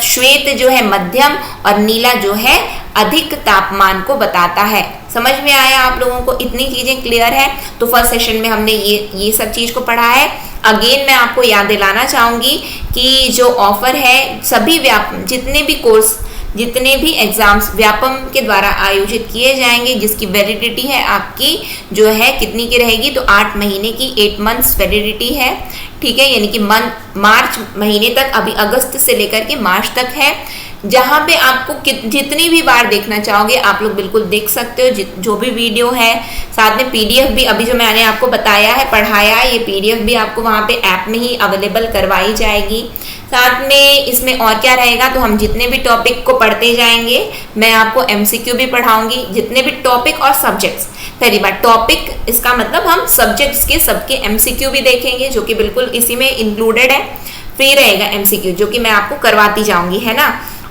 श्वेत जो है मध्यम, और नीला जो है अधिक तापमान को बताता है। समझ में आया आप लोगों को, इतनी चीजें क्लियर है। तो फर्स्ट सेशन में हमने ये सब चीज को पढ़ा है। अगेन मैं आपको याद दिलाना चाहूंगी कि जो ऑफर है, सभी जितने भी कोर्स जितने भी एग्जाम्स व्यापम के द्वारा आयोजित किए जाएंगे जिसकी वैलिडिटी है आपकी जो है कितनी की रहेगी, तो 8 महीने की, 8 मंथ्स वैलिडिटी है, ठीक है, यानी कि मार्च महीने तक, अभी अगस्त से लेकर के मार्च तक है, जहां पे आपको जितनी भी बार देखना चाहोगे आप लोग बिल्कुल देख सकते हो, जो भी वीडियो है, साथ में पीडीएफ भी अभी जो मैंने आपको बताया है, पढ़ाया है, ये पीडीएफ भी आपको वहां पे ऐप में ही अवेलेबल करवाई जाएगी। साथ में इसमें और क्या रहेगा, तो हम जितने भी टॉपिक को पढ़ते जाएंगे, मैं आपको एमसीक्यू भी पढ़ाऊंगी, जितने भी टॉपिक और सब्जेक्ट्स, पहली बार टॉपिक इसका मतलब हम सब्जेक्ट्स के सबके एमसीक्यू भी देखेंगे जो कि बिल्कुल इसी में इंक्लूडेड है, फ्री रहेगा एमसीक्यू जो कि मैं आपको करवाती जाऊंगी, है ना।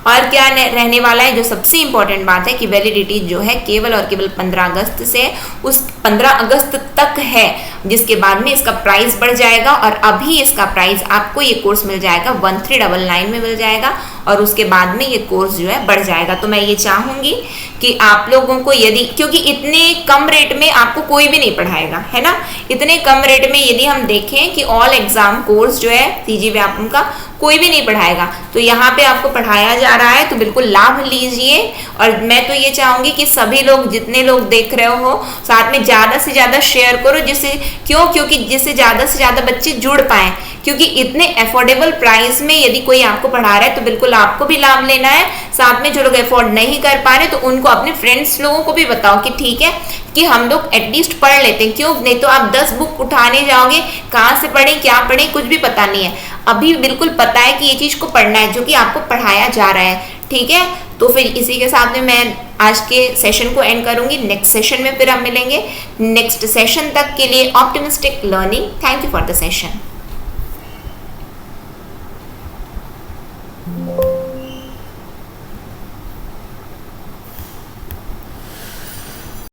और क्या रहने वाला है, जो सबसे इंपॉर्टेंट बात है कि वैलिडिटी जो है केवल और केवल 15 अगस्त से उस 15 अगस्त तक है, जिसके बाद में इसका प्राइस बढ़ जाएगा और अभी इसका प्राइस आपको ये कोर्स मिल जाएगा 1399 में मिल जाएगा और उसके बाद में ये कोर्स जो है बढ़ जाएगा। तो मैं ये चाहूंगी कि आप लोगों को यदि, क्योंकि इतने कम रेट में आपको कोई भी नहीं पढ़ाएगा, है ना, इतने कम रेट में यदि हम देखें कि ऑल एग्जाम कोर्स जो है सीजी व्यापम का कोई भी नहीं पढ़ाएगा, तो यहाँ पे आपको पढ़ाया जा रहा है, तो बिल्कुल लाभ लीजिए। और मैं तो ये चाहूंगी कि सभी लोग, जितने लोग देख रहे हो, साथ में ज्यादा से ज्यादा शेयर करो, जिससे क्योंकि जिससे ज्यादा से ज्यादा बच्चे जुड़ पाए, क्योंकि इतने अफोर्डेबल प्राइस में यदि कोई आपको पढ़ा रहा है तो बिल्कुल आपको भी लाभ लेना है। साथ में जो लोग अफोर्ड नहीं कर पा रहे तो उनको, अपने फ्रेंड्स लोगों को भी बताओ कि ठीक है कि हम लोग एटलीस्ट पढ़ लेते हैं, क्यों नहीं तो आप 10 बुक उठाने जाओगे, कहाँ से पढ़ें क्या पढ़ें कुछ भी पता नहीं है, अभी बिल्कुल पता है कि ये चीज को पढ़ना है जो कि आपको पढ़ाया जा रहा है, ठीक है। तो फिर इसी के साथ में मैं आज के सेशन को एंड करूंगी, नेक्स्ट सेशन में फिर हम मिलेंगे। नेक्स्ट सेशन तक के लिए optimistic learning, thank you for the session.